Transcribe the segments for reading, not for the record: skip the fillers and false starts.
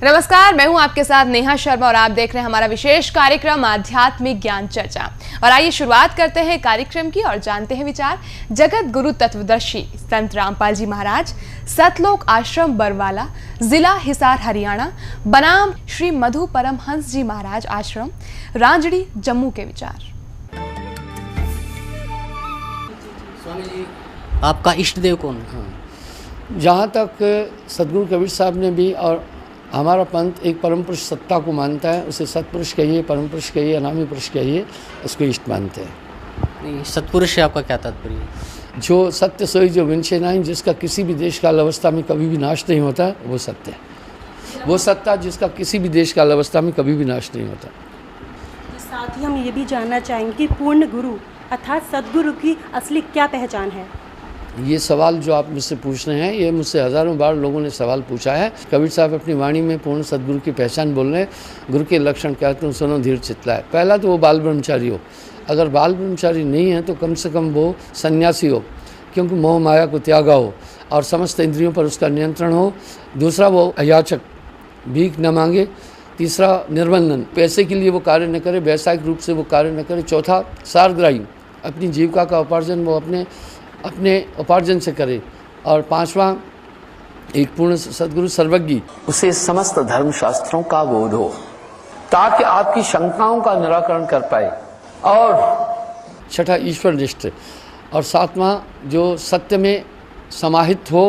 नमस्कार, मैं हूं आपके साथ नेहा शर्मा और आप देख रहे हैं हमारा विशेष कार्यक्रम आध्यात्मिक ज्ञान चर्चा। और आइए शुरुआत करते हैं कार्यक्रम की और जानते हैं विचार जगत गुरु तत्वदर्शी संत रामपाल जी महाराज, सतलोक आश्रम बरवाला, जिला हिसार हरियाणा, बनाम श्री मधु परमहंस जी महाराज आश्रम, रांजड़ी, जम्मू के विचार। स्वामी जी, आपका इष्ट देव कौन है? जहाँ तक सदगुरु कबीर साहब ने भी और हमारा पंथ एक परम पुरुष सत्ता को मानता है, उसे सतपुरुष कहिए, परम पुरुष कहिए, अनामी पुरुष कहिए, उसको इष्ट मानते हैं। नहीं, सतपुरुष से आपका क्या तात्पर्य है? जो सत्य सोई जो विनशे नहीं, जिसका किसी भी देश काल अवस्था में कभी भी नाश नहीं होता, वो सत्य है। वो सत्ता जिसका किसी भी देश काल अवस्था में कभी भी नाश नहीं होता। साथ ही हम ये भी जानना चाहेंगे कि पूर्ण गुरु अर्थात सदगुरु की असली क्या पहचान है? ये सवाल जो आप मुझसे पूछ रहे हैं, ये मुझसे हज़ारों बार लोगों ने सवाल पूछा है। कबीर साहब अपनी वाणी में पूर्ण सदगुरु की पहचान बोल रहे हैं। गुरु के लक्षण कहते हैं, सुनो धीर चितलाए। पहला तो वो बाल ब्रह्मचारी हो, अगर बाल ब्रह्मचारी नहीं है तो कम से कम वो सन्यासी हो, क्योंकि मोह माया को त्यागा हो और समस्त इंद्रियों पर उसका नियंत्रण हो। दूसरा वो अयाचक, भीख न मांगे। तीसरा निर्बंधन, पैसे के लिए वो कार्य न करे, व्यावसायिक रूप से वो कार्य न करे। चौथा सारग्राही, अपनी जीविका का उपार्जन वो अपने उपार्जन से करे। और पांचवा, एक पूर्ण सदगुरु सर्वज्ञ, उसे समस्त धर्म शास्त्रों का बोध हो ताकि आपकी शंकाओं का निराकरण कर पाए। और छठा ईश्वर निष्ठ। और सातवां, जो सत्य में समाहित हो,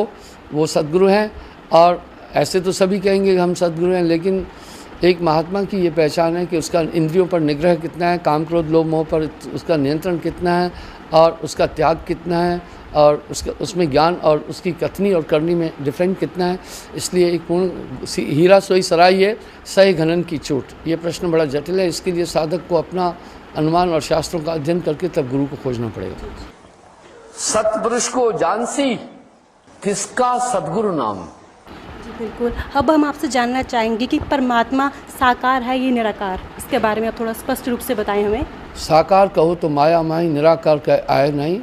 वो सदगुरु हैं। और ऐसे तो सभी कहेंगे कि हम सदगुरु हैं, लेकिन एक महात्मा की ये पहचान है कि उसका इंद्रियों पर निग्रह कितना है, काम क्रोध लोभ मोह पर उसका नियंत्रण कितना है, और उसका त्याग कितना है, और उसमें ज्ञान और उसकी कथनी और करनी में डिफरेंट कितना है। इसलिए एक पूर्ण हीरा सोई सराई है, सही घनन की चोट। ये प्रश्न बड़ा जटिल है। इसके लिए साधक को अपना अनुमान और शास्त्रों का अध्ययन करके तब गुरु को खोजना पड़ेगा। सतपुरुष को जानसी, किसका सदगुरु नाम। बिल्कुल। अब हम आपसे जानना चाहेंगे कि परमात्मा साकार है ये निराकार, इसके बारे में आप थोड़ा स्पष्ट रूप से बताएं हमें। साकार कहो तो माया माही, निराकार का आय नहीं।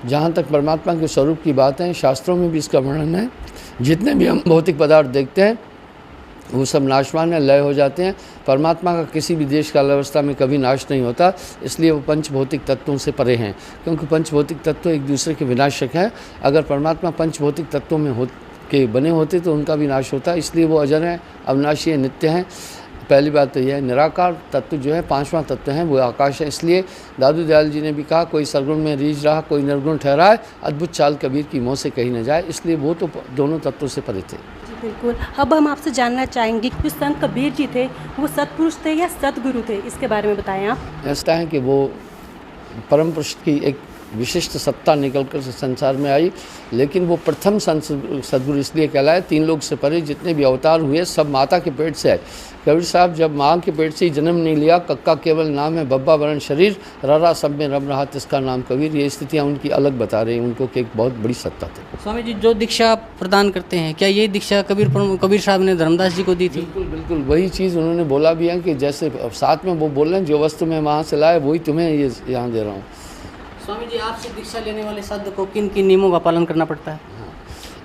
जहाँ तक परमात्मा के स्वरूप की बात है, शास्त्रों में भी इसका वर्णन है। जितने भी हम भौतिक पदार्थ देखते हैं वो सब नाशवान है, लय हो जाते हैं। परमात्मा का किसी भी देश काल अवस्था में कभी नाश नहीं होता, इसलिए वो पंच भौतिक तत्वों से परे हैं, क्योंकि पंच भौतिक तत्व एक दूसरे के विनाशक हैं। अगर परमात्मा पंच भौतिक तत्वों में के बने होते तो उनका भी नाश होता, इसलिए वो अजर हैं, अविनाशी हैं, नित्य हैं। पहली बात तो यह है। निराकार तत्व जो है, पांचवा तत्व है, वो आकाश है। इसलिए दादू दयाल जी ने भी कहा, कोई सरगुण में रीझ रहा, कोई निर्गुण ठहराए, अद्भुत चाल कबीर की मुँह से कही न जाए। इसलिए वो तो दोनों तत्वों से परे थे। बिल्कुल। अब हम आपसे जानना चाहेंगे कि संत कबीर जी थे, वो सतपुरुष थे या सदगुरु थे, इसके बारे में बताएं आप। ऐसा है कि वो परम पुरुष की एक विशिष्ट सत्ता निकलकर संसार में आई, लेकिन वो प्रथम सदगुरु इसलिए कहलाए। तीन लोग से परे जितने भी अवतार हुए सब माता के पेट से आए। कबीर साहब जब माँ के पेट से ही जन्म नहीं लिया, कक्का केवल नाम है, बब्बा वरण शरीर, ररा सब में रम रहा, तिसका नाम कबीर। ये स्थितियाँ उनकी अलग बता रही हैं उनको कि एक बहुत बड़ी सत्ता थी। स्वामी जी, जो दीक्षा आप प्रदान करते हैं, क्या ये दीक्षा कबीर साहब ने धर्मदास जी को दी थी? बिल्कुल बिल्कुल, वही चीज़ उन्होंने बोला भी है कि जैसे साथ में वो बोल रहे हैं, जो वस्तु मैं वहाँ से लाए वही तुम्हें ये यहाँ दे रहा हूँ। स्वामी जी, आपसे दीक्षा लेने वाले साधक को किन किन नियमों का पालन करना पड़ता है?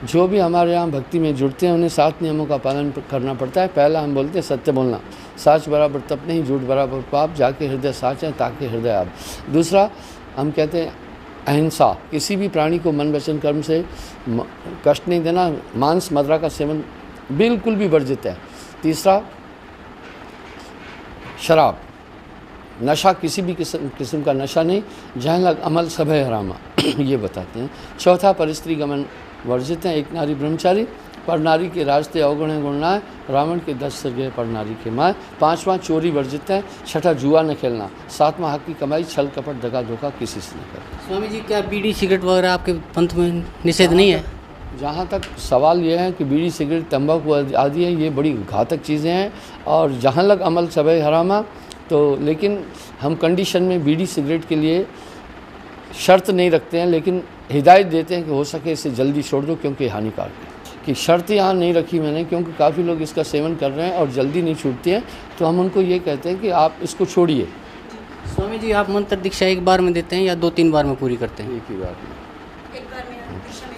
जो भी हमारे यहाँ भक्ति में जुड़ते हैं उन्हें 7 नियमों का पालन करना पड़ता है। पहला हम बोलते हैं सत्य बोलना, साच बराबर तप नहीं, झूठ बराबर पाप, जाके हृदय साच है ताकि हृदय आप। दूसरा हम कहते हैं अहिंसा, किसी भी प्राणी को मन वचन कर्म से कष्ट नहीं देना। मांस मदिरा का सेवन बिल्कुल भी वर्जित है। तीसरा शराब, नशा किसी भी किस्म का नशा नहीं। जहाँ लग अमल सब है हरामा ये बताते हैं। चौथा परिस्त्री गमन वर्जित है। एक नारी ब्रह्मचारी, पर नारी के रास्ते अवगुण गुणनाए, रावण के 10 सिर गए पर नारी के माए। पांचवा चोरी वर्जित है। छठा जुआ न खेलना। सातवां हक की कमाई, छल कपट दगा धोखा किसी से न करना। स्वामी जी, क्या बीड़ी सिगरेट वगैरह आपके पंथ में निषेध नहीं है? जहाँ तक सवाल ये है कि बीड़ी सिगरेट तंबाकू आदि है, ये बड़ी घातक चीज़ें हैं। और जहाँ लग अमल सब है हरामा, तो लेकिन हम कंडीशन में बीड़ी सिगरेट के लिए शर्त नहीं रखते हैं, लेकिन हिदायत देते हैं कि हो सके इसे जल्दी छोड़ दो, क्योंकि हानिकारक है। कि शर्त यहाँ नहीं रखी मैंने, क्योंकि काफ़ी लोग इसका सेवन कर रहे हैं और जल्दी नहीं छूटती है, तो हम उनको ये कहते हैं कि आप इसको छोड़िए। स्वामी जी, आप मंत्र दीक्षा एक बार में देते हैं या 2-3 बार में पूरी करते हैं? एक ही बार में। एक बार में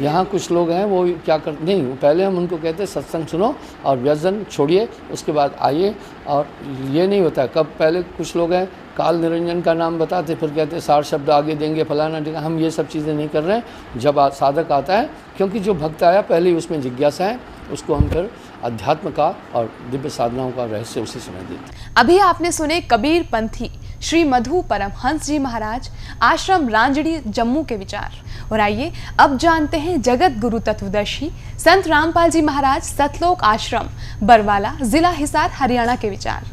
यहाँ कुछ लोग हैं वो क्या करते नहीं, पहले हम उनको कहते हैं सत्संग सुनो और व्यसन छोड़िए, उसके बाद आइए। और ये नहीं होता कब, पहले कुछ लोग हैं काल निरंजन का नाम बताते फिर कहते 60 शब्द आगे देंगे फलाना ढिकाना, हम ये सब चीज़ें नहीं कर रहे हैं। जब साधक आता है, क्योंकि जो भक्त आया पहले ही उसमें जिज्ञासा है, उसको हम फिर अध्यात्म का और दिव्य साधनाओं का रहस्य उसी समय देते हैं। अभी आपने सुने कबीर पंथी श्री मधु परमहंस जी महाराज, आश्रम रांजड़ी, जम्मू के विचार। और आइए अब जानते हैं जगत गुरु तत्वदर्शी संत रामपाल जी महाराज, सतलोक आश्रम, बरवाला, जिला हिसार, हरियाणा के विचार।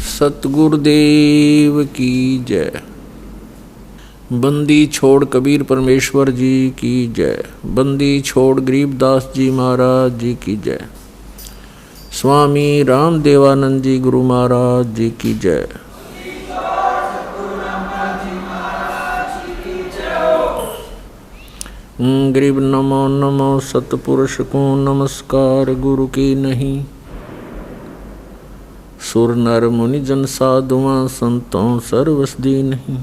सतगुरुदेव की जय। बंदी छोड़ कबीर परमेश्वर जी की जय। बंदी छोड़ गरीबदास जी महाराज जी की जय। स्वामी रामदेवानंद जी गुरु महाराज जी की जय। गरीब नमो नमो सतपुरुष को नमस्कार गुरु की नहीं। सुर नर मुनि जन साधुआं संतों सर्वसदी नहीं।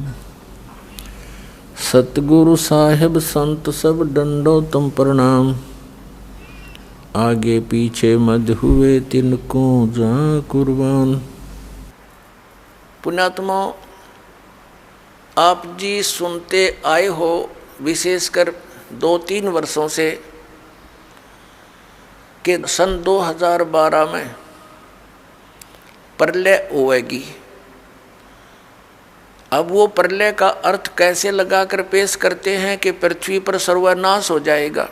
सतगुरु साहेब संत सब डंडो तुम प्रणाम। आगे पीछे मध हुए तिनको जा कुर्बान। पुण्यात्मा, आप जी सुनते आए हो विशेषकर 2-3 वर्षों से कि सन 2012 में प्रलय होएगी। अब वो प्रलय का अर्थ कैसे लगाकर पेश करते हैं कि पृथ्वी पर सर्वनाश हो जाएगा।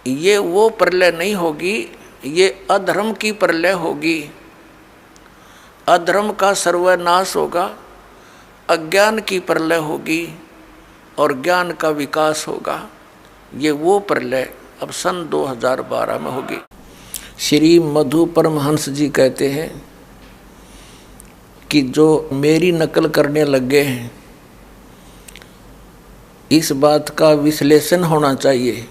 ये वो प्रलय नहीं होगी, ये अधर्म की प्रलय होगी। अधर्म का सर्वनाश होगा, अज्ञान की प्रलय होगी और ज्ञान का विकास होगा। ये वो प्रलय अब सन 2012 में होगी। श्री मधु परमहंस जी कहते हैं कि जो मेरी नकल करने लग गए हैं, इस बात का विश्लेषण होना चाहिए।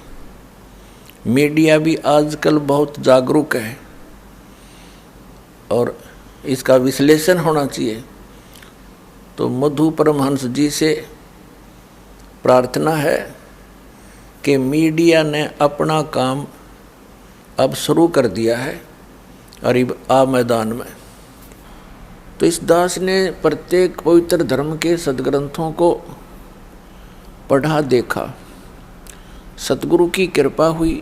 मीडिया भी आजकल बहुत जागरूक है और इसका विश्लेषण होना चाहिए। तो मधु परमहंस जी से प्रार्थना है कि मीडिया ने अपना काम अब शुरू कर दिया है और अब मैदान में। तो इस दास ने प्रत्येक पवित्र धर्म के सदग्रंथों को पढ़ा देखा। सतगुरु की कृपा हुई,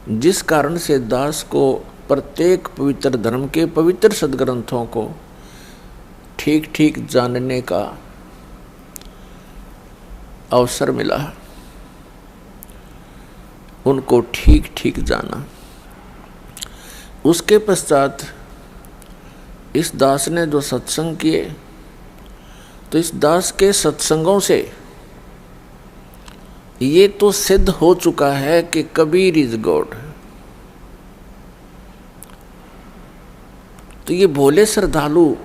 जिस कारण से दास को प्रत्येक पवित्र धर्म के पवित्र सदग्रंथों को ठीक ठीक जानने का अवसर मिला। उनको ठीक ठीक जाना। उसके पश्चात इस दास ने जो सत्संग किए, तो इस दास के सत्संगों से ये तो सिद्ध हो चुका है कि कबीर इज गॉड। तो ये भोले श्रद्धालु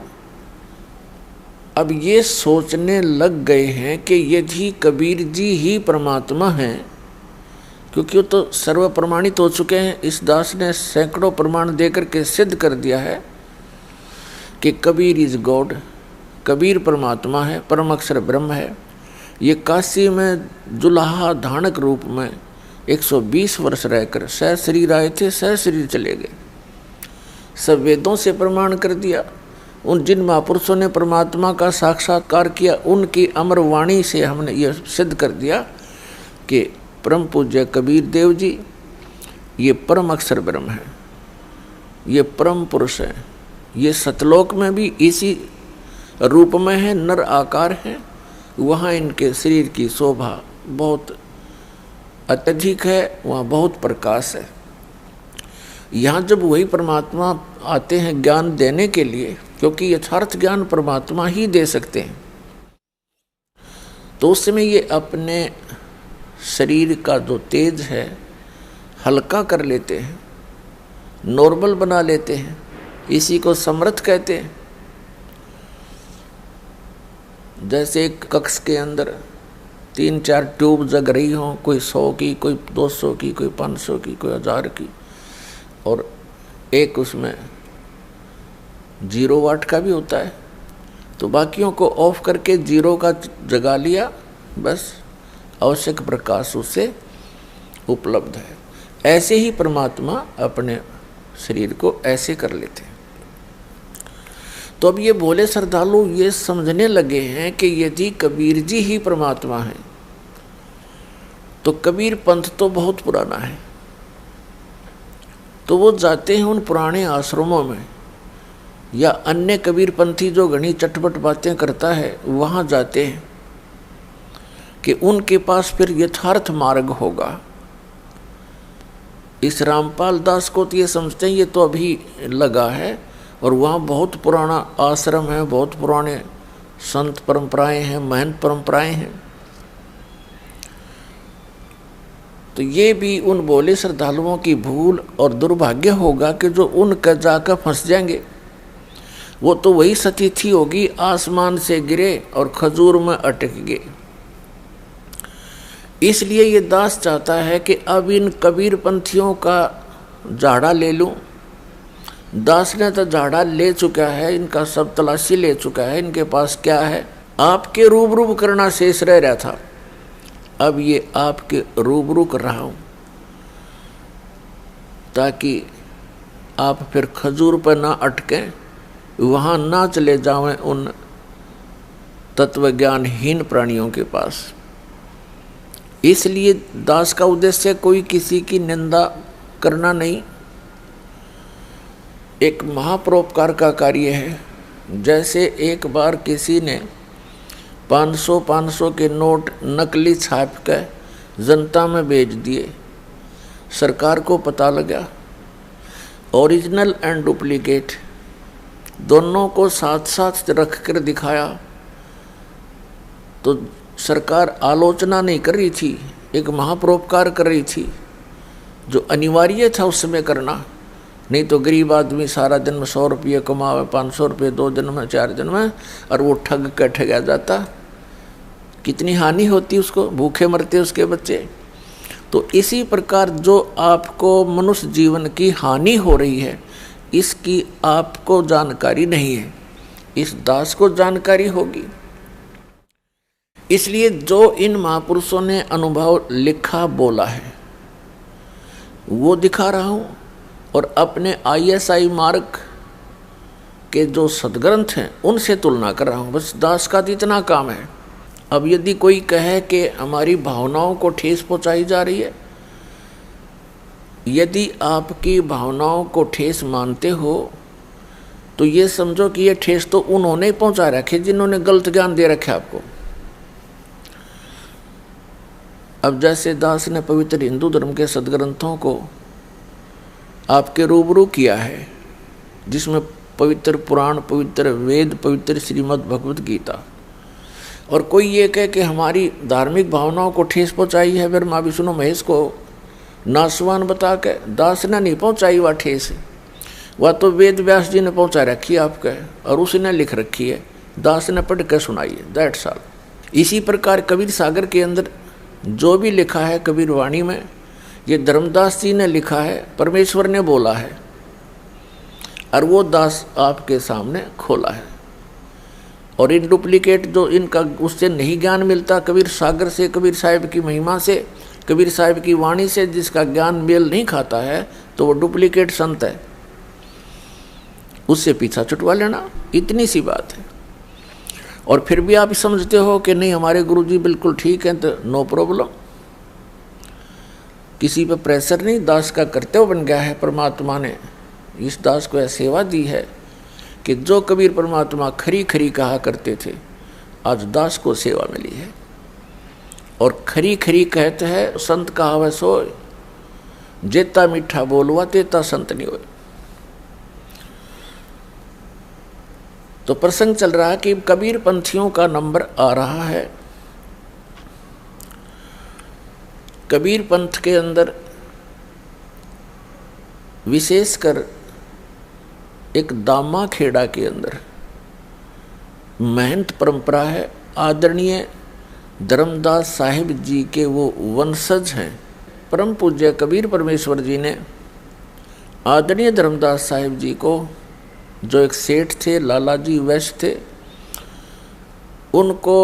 अब ये सोचने लग गए हैं कि यदि कबीर जी ही परमात्मा हैं, क्योंकि वो तो सर्व प्रमाणित हो चुके हैं। इस दास ने सैकड़ों प्रमाण देकर के सिद्ध कर दिया है कि कबीर इज गॉड, कबीर परमात्मा है, परम अक्षर ब्रह्म है। ये काशी में जुलाहा धानक रूप में 120 वर्ष रहकर सह शरीर आए थे, सह शरीर चले गए। सब वेदों से प्रमाण कर दिया। उन जिन महापुरुषों ने परमात्मा का साक्षात्कार किया, उनकी अमर वाणी से हमने ये सिद्ध कर दिया कि परम पूज्य कबीर देव जी ये परम अक्षर ब्रह्म है, ये परम पुरुष है। ये सतलोक में भी इसी रूप में है, नर आकार है। वहाँ इनके शरीर की शोभा बहुत अत्यधिक है, वहाँ बहुत प्रकाश है। यहाँ जब वही परमात्मा आते हैं ज्ञान देने के लिए, क्योंकि यथार्थ ज्ञान परमात्मा ही दे सकते हैं, तो उस समय ये अपने शरीर का जो तेज है हल्का कर लेते हैं, नॉर्मल बना लेते हैं। इसी को समर्थ कहते हैं। जैसे एक कक्ष के अंदर 3-4 ट्यूब जग रही हों, कोई 100 की, कोई 200 की, कोई 500 की, कोई 1000 की, और एक उसमें 0 वाट का भी होता है, तो बाकियों को ऑफ करके 0 का जगा लिया, बस आवश्यक प्रकाश उससे उपलब्ध है। ऐसे ही परमात्मा अपने शरीर को ऐसे कर लेते हैं। तो अब ये भोले श्रद्धालु ये समझने लगे हैं कि यदि कबीर जी ही परमात्मा हैं तो कबीर पंथ तो बहुत पुराना है। तो वो जाते हैं उन पुराने आश्रमों में, या अन्य कबीर पंथी जो घनी चटपट बातें करता है वहाँ जाते हैं कि उनके पास फिर यथार्थ मार्ग होगा। इस रामपाल दास को तो ये समझते हैं ये तो अभी लगा है, और वहाँ बहुत पुराना आश्रम है, बहुत पुराने संत परंपराएं हैं, महंत परंपराएं हैं। तो ये भी उन भोले श्रद्धालुओं की भूल और दुर्भाग्य होगा कि जो उनका जाकर फंस जाएंगे। वो तो वही सतीथी होगी, आसमान से गिरे और खजूर में अटक गए। इसलिए ये दास चाहता है कि अब इन कबीर पंथियों का झाड़ा ले लूं। दास ने तो झाड़ा ले चुका है, इनका सब तलाशी ले चुका है, इनके पास क्या है, आपके रूबरू करना शेष रह रहा था। अब ये आपके रूबरू कर रहा हूं ताकि आप फिर खजूर पर ना अटकें, वहां ना चले जावें उन तत्वज्ञानहीन प्राणियों के पास। इसलिए दास का उद्देश्य कोई किसी की निंदा करना नहीं, एक महापरोपकार का कार्य है। जैसे एक बार किसी ने 500 के नोट नकली छाप कर जनता में भेज दिए, सरकार को पता लगा, ओरिजिनल एंड डुप्लीकेट दोनों को साथ साथ रख कर दिखाया, तो सरकार आलोचना नहीं कर रही थी, एक महापरोपकार कर रही थी जो अनिवार्य था उस समय करना। नहीं तो गरीब आदमी सारा दिन में 100 रुपये कमावे, 500 रुपये 2 दिन में 4 दिन में, और वो ठग कर ठगा जाता, कितनी हानि होती उसको, भूखे मरते उसके बच्चे। तो इसी प्रकार जो आपको मनुष्य जीवन की हानि हो रही है इसकी आपको जानकारी नहीं है, इस दास को जानकारी होगी। इसलिए जो इन महापुरुषों ने अनुभव लिखा बोला है वो दिखा रहा हूँ, और अपने ISI मार्ग के जो सदग्रंथ हैं उनसे तुलना कर रहा हूँ। बस दास का तो इतना काम है। अब यदि कोई कहे कि हमारी भावनाओं को ठेस पहुँचाई जा रही है, यदि आपकी भावनाओं को ठेस मानते हो तो ये समझो कि ये ठेस तो उन्होंने पहुँचा रखे जिन्होंने गलत ज्ञान दे रखे आपको। अब जैसे दास ने पवित्र हिंदू धर्म के सदग्रंथों को आपके रूबरू किया है, जिसमें पवित्र पुराण, पवित्र वेद, पवित्र श्रीमद् भगवत गीता, और कोई ये कहे कि हमारी धार्मिक भावनाओं को ठेस पहुँचाई है ब्रह्मा विष्णु महेश को नासवान बता के, दास ने नहीं पहुँचाई वह ठेस, वह तो वेद व्यास जी ने पहुँचा रखी है आपके, और उसने लिख रखी है, दास ने पढ़ के सुनाई है, दैट्स ऑल। इसी प्रकार कबीर सागर के अंदर जो भी लिखा है कबीर वाणी में, ये धर्मदास जी ने लिखा है, परमेश्वर ने बोला है, और वो दास आपके सामने खोला है। और इन डुप्लीकेट जो इनका उससे नहीं ज्ञान मिलता, कबीर सागर से, कबीर साहिब की महिमा से, कबीर साहिब की वाणी से जिसका ज्ञान मेल नहीं खाता है तो वो डुप्लीकेट संत है, उससे पीछा छुटवा लेना, इतनी सी बात है। और फिर भी आप समझते हो कि नहीं हमारे गुरुजी बिल्कुल ठीक हैं, तो नो प्रॉब्लम, किसी पे प्रेशर नहीं, दास का कर्तव्य बन गया है। परमात्मा ने इस दास को यह सेवा दी है कि जो कबीर परमात्मा खरी खरी कहा करते थे, आज दास को सेवा मिली है। और खरी खरी कहते हैं संत कहावत सोय, जेता मीठा बोलवा तेता संत नहीं होए। तो प्रसंग चल रहा है कि कबीर पंथियों का नंबर आ रहा है। कबीर पंथ के अंदर विशेषकर एक दामा खेड़ा के अंदर महंत परंपरा है। आदरणीय धर्मदास साहिब जी के वो वंशज हैं। परम पूज्य कबीर परमेश्वर जी ने आदरणीय धर्मदास साहिब जी को, जो एक सेठ थे, लाला जी वैश्य थे, उनको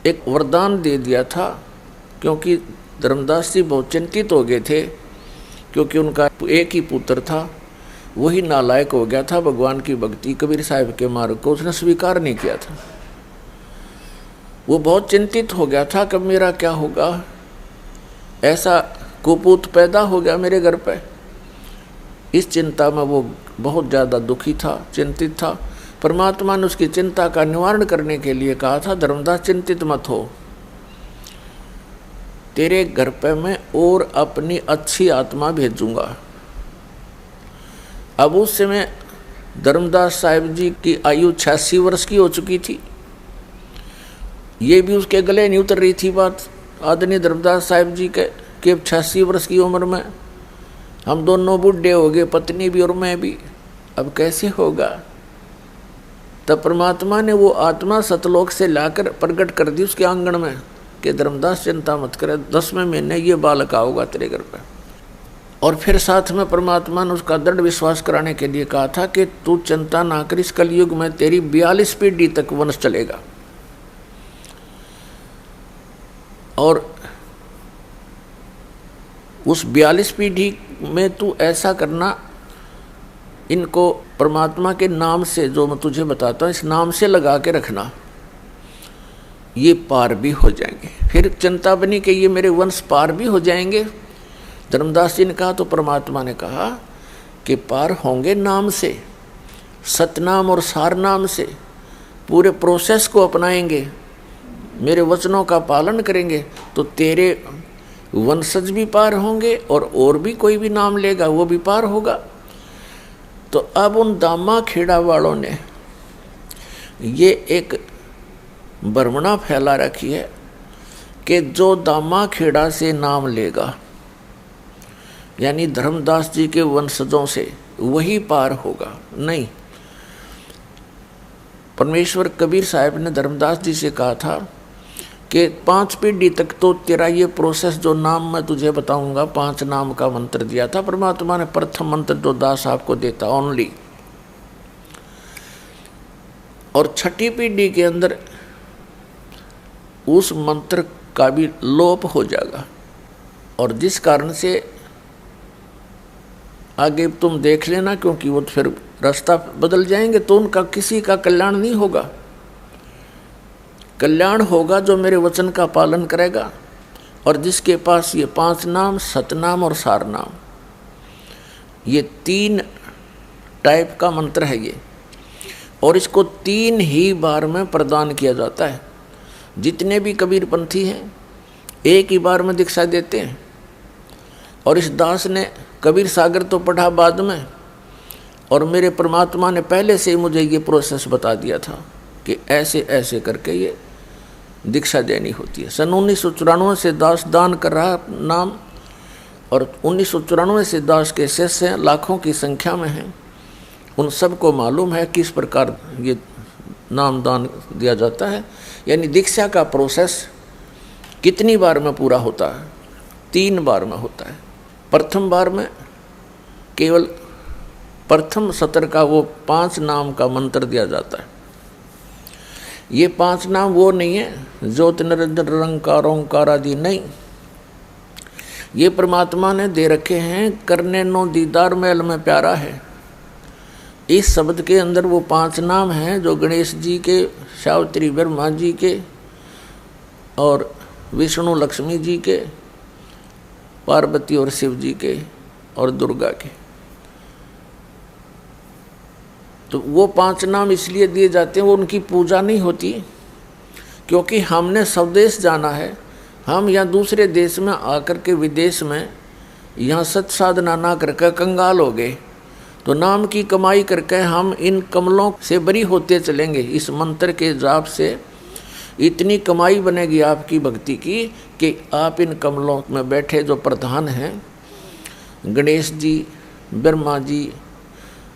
एक वरदान दे दिया था। क्योंकि धर्मदास जी बहुत चिंतित हो गए थे, क्योंकि उनका एक ही पुत्र था, वही नालायक हो गया था। भगवान की भक्ति, कबीर साहिब के मार्ग को उसने स्वीकार नहीं किया था। वो बहुत चिंतित हो गया था, कब मेरा क्या होगा, ऐसा कुपूत पैदा हो गया मेरे घर पे। इस चिंता में वो बहुत ज़्यादा दुखी था, चिंतित था। परमात्मा ने उसकी चिंता का निवारण करने के लिए कहा था, धर्मदास चिंतित मत हो, तेरे घर पे मैं और अपनी अच्छी आत्मा भेजूंगा। अब उस समय धर्मदास साहिब जी की आयु 86 वर्ष की हो चुकी थी। ये भी उसके गले नहीं उतर रही थी बात, आदरणीय धर्मदास साहिब जी के 86 वर्ष की उम्र में हम दोनों बूढ़े हो गए, पत्नी भी और मैं भी, अब कैसे होगा। तब परमात्मा ने वो आत्मा सतलोक से लाकर प्रकट कर दी उसके आंगन में कि धर्मदास चिंता मत करे, 10वें महीने ये बालक आओगा तेरे घर पे। और फिर साथ में परमात्मा ने उसका दृढ़ विश्वास कराने के लिए कहा था कि तू चिंता ना कर, इस कलयुग में तेरी 42 पीढ़ी तक वंश चलेगा। और उस 42 पीढ़ी में तू ऐसा करना, इनको परमात्मा के नाम से, जो मैं तुझे बताता हूँ, इस नाम से लगा के रखना, ये पार भी हो जाएंगे। फिर चिंता बनी कि ये मेरे वंश पार भी हो जाएंगे। धर्मदास जी ने कहा तो परमात्मा ने कहा कि पार होंगे नाम से, सतनाम और सार नाम से। पूरे प्रोसेस को अपनाएंगे, मेरे वचनों का पालन करेंगे, तो तेरे वंशज भी पार होंगे और भी कोई भी नाम लेगा वो भी पार होगा। तो अब उन दामा खेड़ा वालों ने ये एक भ्रमणा फैला रखी है कि जो दामा खेड़ा से नाम लेगा, यानी धर्मदास जी के वंशजों से, वही पार होगा। नहीं, परमेश्वर कबीर साहब ने धर्मदास जी से कहा था कि 5 पीढ़ी तक तो तेरा ये प्रोसेस, जो नाम मैं तुझे बताऊंगा, 5 नाम का मंत्र दिया था परमात्मा ने। प्रथम मंत्र जो दास आपको देता ओनली, और 6ठी पीढ़ी के अंदर उस मंत्र का भी लोप हो जाएगा। और जिस कारण से आगे तुम देख लेना, क्योंकि वो फिर रास्ता बदल जाएंगे, तो उनका किसी का कल्याण नहीं होगा। कल्याण होगा जो मेरे वचन का पालन करेगा और जिसके पास ये 5 नाम, सतनाम और सारनाम, ये 3 टाइप का मंत्र है ये। और इसको 3 ही बार में प्रदान किया जाता है। जितने भी कबीरपंथी हैं एक ही बार में दीक्षा देते हैं। और इस दास ने कबीर सागर तो पढ़ा बाद में, और मेरे परमात्मा ने पहले से ही मुझे ये प्रोसेस बता दिया था कि ऐसे ऐसे करके ये दीक्षा देनी होती है। सन 1994 से दास दान कर रहा नाम, और 1994 से दास के शिष्य हैं, लाखों की संख्या में हैं। उन सबको मालूम है किस प्रकार ये नाम दान दिया जाता है। यानी दीक्षा का प्रोसेस कितनी बार में पूरा होता है? 3 बार में होता है। प्रथम बार में केवल प्रथम सत्र का वो 5 नाम का मंत्र दिया जाता है। ये 5 नाम वो नहीं है ज्योति निरंजन निरंकार ओंकार आदि, नहीं। ये परमात्मा ने दे रखे हैं, करने नो दीदार महल में प्यारा है। इस शब्द के अंदर वो 5 नाम हैं जो गणेश जी के, सावित्री ब्रह्मा जी के, और विष्णु लक्ष्मी जी के, पार्वती और शिव जी के, और दुर्गा के। तो वो 5 नाम इसलिए दिए जाते हैं, वो उनकी पूजा नहीं होती, क्योंकि हमने स्वदेश जाना है। हम यहाँ दूसरे देश में आकर के, विदेश में यहाँ सत साधना ना करके कंगाल हो गए, तो नाम की कमाई करके हम इन कमलों से बरी होते चलेंगे। इस मंत्र के जाप से इतनी कमाई बनेगी आपकी भक्ति की कि आप इन कमलों में बैठे जो प्रधान हैं, गणेश जी, ब्रह्मा जी,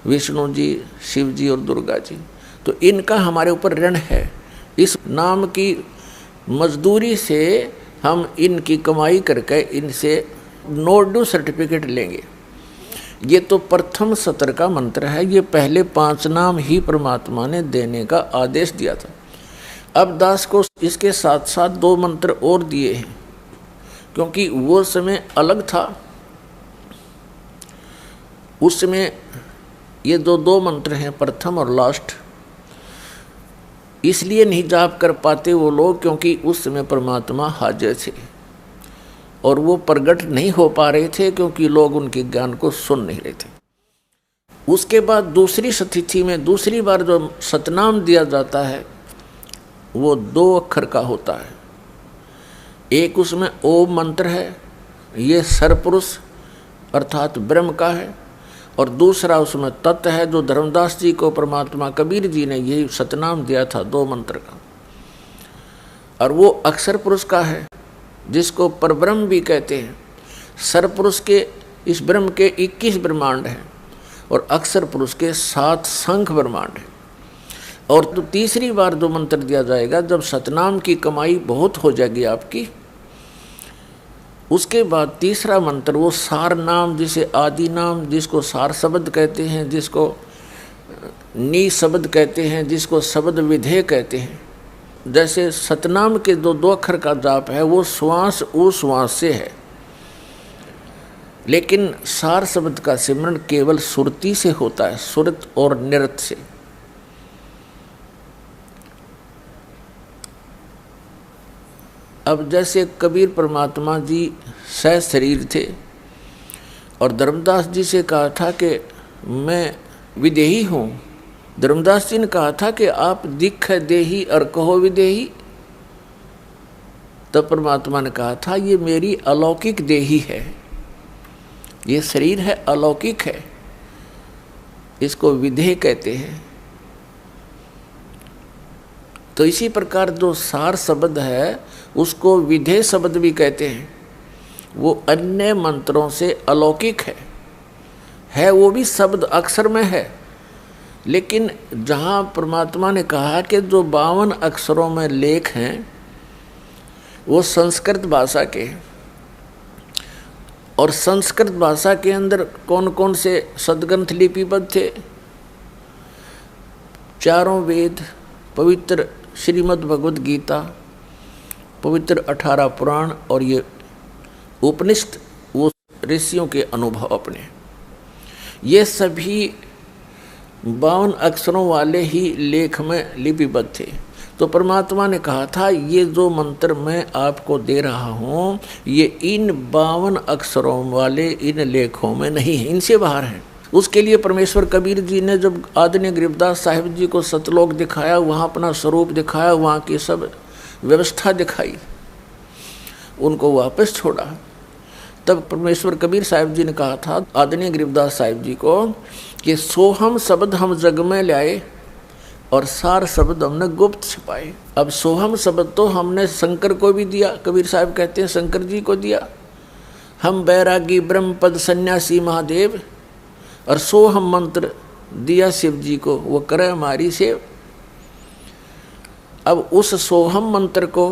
विष्णु जी, शिव जी और दुर्गा जी, तो इनका हमारे ऊपर ऋण है। इस नाम की मजदूरी से हम इनकी कमाई करके इनसे नोडू सर्टिफिकेट लेंगे। ये तो प्रथम सत्र का मंत्र है। ये पहले 5 नाम ही परमात्मा ने देने का आदेश दिया था। अब दास को इसके साथ साथ 2 मंत्र और दिए हैं, क्योंकि वो समय अलग था। उस समय ये 2 मंत्र हैं, प्रथम और लास्ट, इसलिए नहीं जाप कर पाते वो लोग, क्योंकि उस समय परमात्मा हाजिर थे और वो प्रकट नहीं हो पा रहे थे, क्योंकि लोग उनके ज्ञान को सुन नहीं रहे थे। उसके बाद दूसरी तिथि में दूसरी बार जो सतनाम दिया जाता है वो 2 अक्षर का होता है। एक उसमें ओम मंत्र है, ये सरपुरुष अर्थात ब्रह्म का है, और दूसरा उसमें तत्व है जो धर्मदास जी को परमात्मा कबीर जी ने यही सतनाम दिया था 2 मंत्र का, और वो अक्षर पुरुष का है जिसको परब्रह्म भी कहते हैं। सरपुरुष के इस ब्रह्म के 21 ब्रह्मांड हैं और अक्षर पुरुष के 7 शंख ब्रह्मांड हैं। और तो तीसरी बार जो मंत्र दिया जाएगा जब सतनाम की कमाई बहुत हो जाएगी आपकी, उसके बाद तीसरा मंत्र वो सार नाम, जिसे आदि नाम, जिसको सार शब्द कहते हैं, जिसको नी शब्द कहते हैं, जिसको शब्द विधेय कहते हैं। जैसे सतनाम के 2 अक्षर का जाप है वो श्वास उश्वास से है, लेकिन सार शब्द का सिमरन केवल सुरती से होता है, सुरत और निरत से। अब जैसे कबीर परमात्मा जी सह शरीर थे और धर्मदास जी से कहा था कि मैं विदेही हूँ, धर्मदास जी ने कहा था कि आप दिख देही और कहो विदेही, तब परमात्मा ने कहा था ये मेरी अलौकिक देही है, ये शरीर है अलौकिक है, इसको विधेय कहते हैं। तो इसी प्रकार जो सार शब्द है उसको विधेय शब्द भी कहते हैं। वो अन्य मंत्रों से अलौकिक है वो भी शब्द अक्षर में है, लेकिन जहाँ परमात्मा ने कहा कि जो 52 अक्षरों में लेख हैं वो संस्कृत भाषा के, और संस्कृत भाषा के अंदर कौन कौन से सदग्रंथ लिपिबद्ध थे? 4 वेद, पवित्र श्रीमद् भगवद गीता, पवित्र 18 पुराण और ये उपनिषद, वो ऋषियों के अनुभव अपने, ये सभी 52 अक्षरों वाले ही लेख में लिपिबद्ध थे। तो परमात्मा ने कहा था ये जो मंत्र मैं आपको दे रहा हूँ ये इन 52 अक्षरों वाले इन लेखों में नहीं है, इनसे बाहर है। उसके लिए परमेश्वर कबीर जी ने जब आदरणीय गरीबदास साहिब जी को सतलोक दिखाया, वहाँ अपना स्वरूप दिखाया, वहाँ की सब व्यवस्था दिखाई, उनको वापस छोड़ा, तब परमेश्वर कबीर साहिब जी ने कहा था आदरणीय गरीबदास साहिब जी को कि सोहम शब्द हम जग में लाए और सार शब्द हमने गुप्त छिपाए। अब सोहम शब्द तो हमने शंकर को भी दिया, कबीर साहब कहते हैं शंकर जी को दिया, हम बैरागी ब्रह्म पद सन्यासी महादेव, और सोहम मंत्र दिया शिव जी को, वो करे हमारी सेव। अब उस सोहम मंत्र को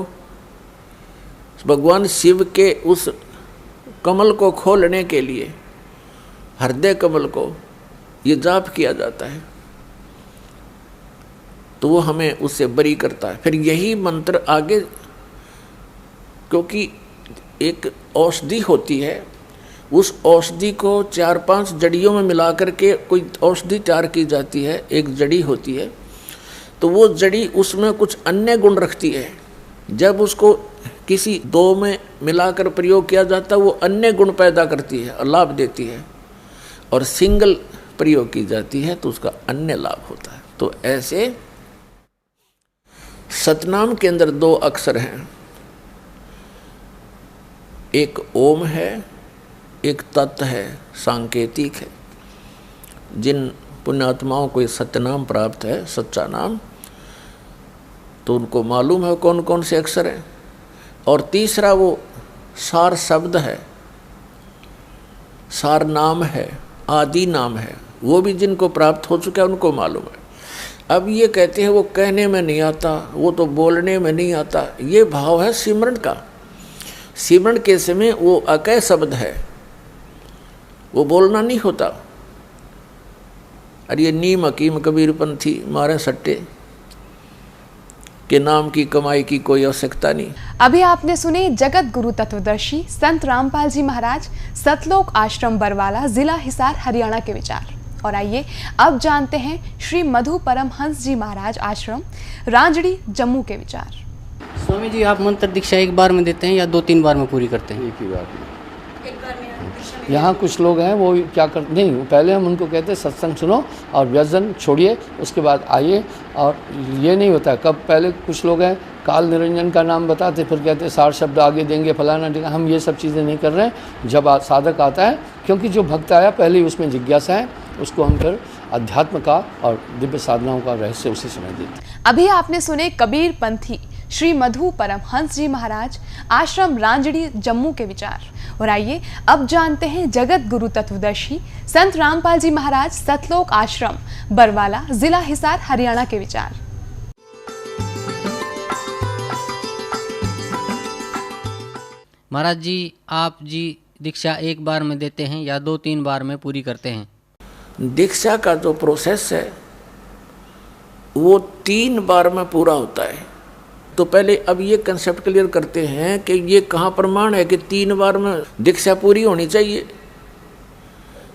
भगवान शिव के उस कमल को खोलने के लिए, हृदय कमल को, ये जाप किया जाता है, तो वो हमें उससे बरी करता है। फिर यही मंत्र आगे, क्योंकि एक औषधि होती है, उस औषधि को 4-5 जड़ियों में मिला करके कोई औषधि तैयार की जाती है, एक जड़ी होती है, तो वो जड़ी उसमें कुछ अन्य गुण रखती है। जब उसको किसी 2 में मिलाकर प्रयोग किया जाता है वो अन्य गुण पैदा करती है और लाभ देती है, और सिंगल प्रयोग की जाती है तो उसका अन्य लाभ होता है। तो ऐसे सतनाम के अंदर 2 अक्षर हैं, एक ओम है, एक तत् है, सांकेतिक है। जिन पुण्यात्माओं को ये सत्यनाम प्राप्त है, सच्चा नाम, तो उनको मालूम है कौन कौन से अक्षर हैं। और तीसरा वो सार शब्द है, सार नाम है, आदि नाम है, वो भी जिनको प्राप्त हो चुका है उनको मालूम है। अब ये कहते हैं वो कहने में नहीं आता, वो तो बोलने में नहीं आता। ये भाव है सिमरन का। सिमरन के समय वो अकय शब्द है, वो बोलना नहीं होता। अरे ये नीम हकीम कबीरपंथी मारे सट्टे के नाम की कमाई की कोई आवश्यकता नहीं। अभी आपने सुने जगत गुरु तत्वदर्शी संत रामपाल जी महाराज, सतलोक आश्रम बरवाला, जिला हिसार, हरियाणा के विचार। और आइए अब जानते हैं श्री मधु परमहंस जी महाराज आश्रम, रांजड़ी, जम्मू के विचार। स्वामी जी, आप मंत्र दीक्षा एक बार में देते हैं या 2-3 बार में पूरी करते हैं? एक ही बार में। यहाँ कुछ लोग हैं वो क्या करते नहीं, पहले हम उनको कहते हैं सत्संग सुनो और व्यसन छोड़िए, उसके बाद आइए। और ये नहीं होता कब, पहले कुछ लोग हैं काल निरंजन का नाम बताते फिर कहते 60 शब्द आगे देंगे फलाना ढिकाना। हम ये सब चीज़ें नहीं कर रहे हैं। जब साधक आता है, क्योंकि जो भक्त आया पहले ही उसमें जिज्ञासा है, उसको हम फिर अध्यात्म का और दिव्य साधनाओं का रहस्य उसी समय देते हैं। अभी आपने सुने कबीर पंथी श्री मधु परमहंस जी महाराज, आश्रम रांजड़ी, जम्मू के विचार। और आइए अब जानते हैं जगत गुरु तत्वदर्शी संत रामपाल जी महाराज, सतलोक आश्रम बरवाला, जिला हिसार, हरियाणा के विचार। महाराज जी, आप जी दीक्षा एक बार में देते हैं या 2-3 बार में पूरी करते हैं? दीक्षा का जो प्रोसेस है वो 3 बार में पूरा होता है। तो पहले अब ये कंसेप्ट क्लियर करते हैं कि ये कहाँ प्रमाण है कि 3 बार में दीक्षा पूरी होनी चाहिए।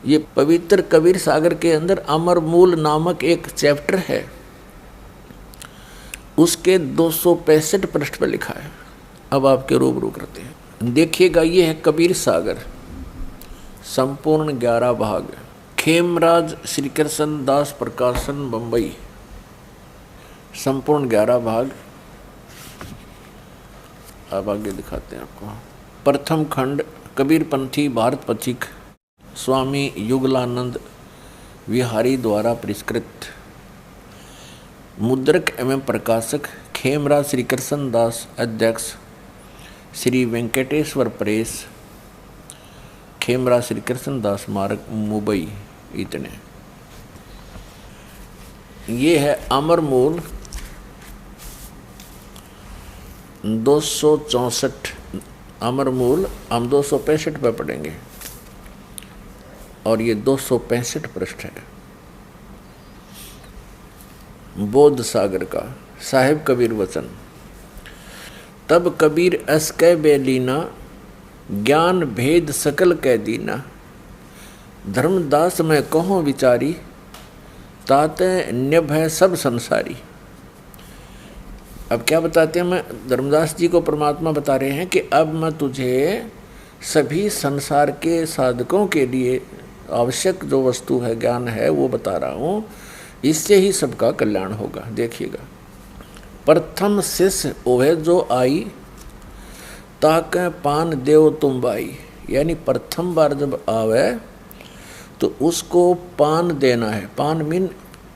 ये पवित्र कबीर सागर के अंदर अमर मूल नामक एक चैप्टर है, उसके 265 पृष्ठ पर लिखा है। अब आपके रूबरू करते हैं, देखिएगा। ये है कबीर सागर, संपूर्ण 11 भाग, खेमराज श्री कृष्ण दास प्रकाशन, बंबई, संपूर्ण 11 भाग। अब आगे दिखाते हैं आपको। प्रथम खंड कबीरपंथी भारत पथिक, स्वामी युगलानंद विहारी द्वारा परिष्कृत, मुद्रक एवं प्रकाशक खेमराज श्री कृष्ण दास, अध्यक्ष श्री वेंकटेश्वर प्रेस, खेमराज श्री कृष्ण दास मार्ग, मुंबई। इतने। ये है अमर मूल 264, अमर मूल हम 265 पर पढ़ेंगे और ये 265 पृष्ठ है। बोध सागर का साहिब कबीर वचन। तब कबीर अस कै बेलीना, ज्ञान भेद सकल कै दीना, धर्मदास में कहो विचारी, ताते न्यभ है सब संसारी। अब क्या बताते हैं, मैं धर्मदास जी को परमात्मा बता रहे हैं कि अब मैं तुझे सभी संसार के साधकों के लिए आवश्यक जो वस्तु है, ज्ञान है, वो बता रहा हूँ। इससे ही सबका कल्याण होगा। देखिएगा। प्रथम शिष्य ओहे जो आई, ताके पान देव तुम बाई। यानी प्रथम बार जब आवे तो उसको पान देना है। पान मीन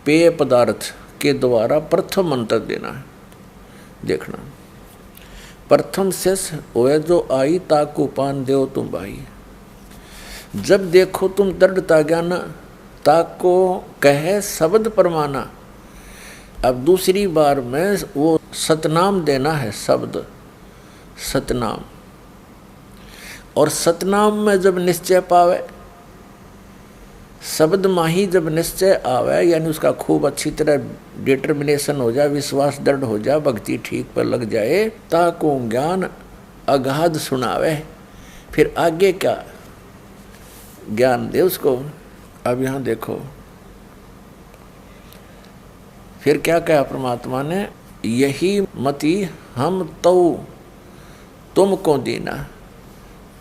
पेय पदार्थ के द्वारा प्रथम मंत्र देना है। देखना, प्रथम शिष्य ओए जो आई, ताको पान देव तुम भाई। जब देखो तुम दृढ़ता ज्ञाना, ताको कहे शब्द परमाना। अब दूसरी बार में वो सतनाम देना है, शब्द सतनाम। और सतनाम में जब निश्चय पावे, शब्द माही जब निश्चय आवे, यानी उसका खूब अच्छी तरह डिटर्मिनेशन हो जाए, विश्वास दृढ़ हो जाए, भक्ति ठीक पर लग जाए, ताको ज्ञान अगाध सुनावे। फिर आगे क्या ज्ञान दे उसको। अब यहाँ देखो, फिर क्या कहा परमात्मा ने, यही मति हम तो तुमको देना,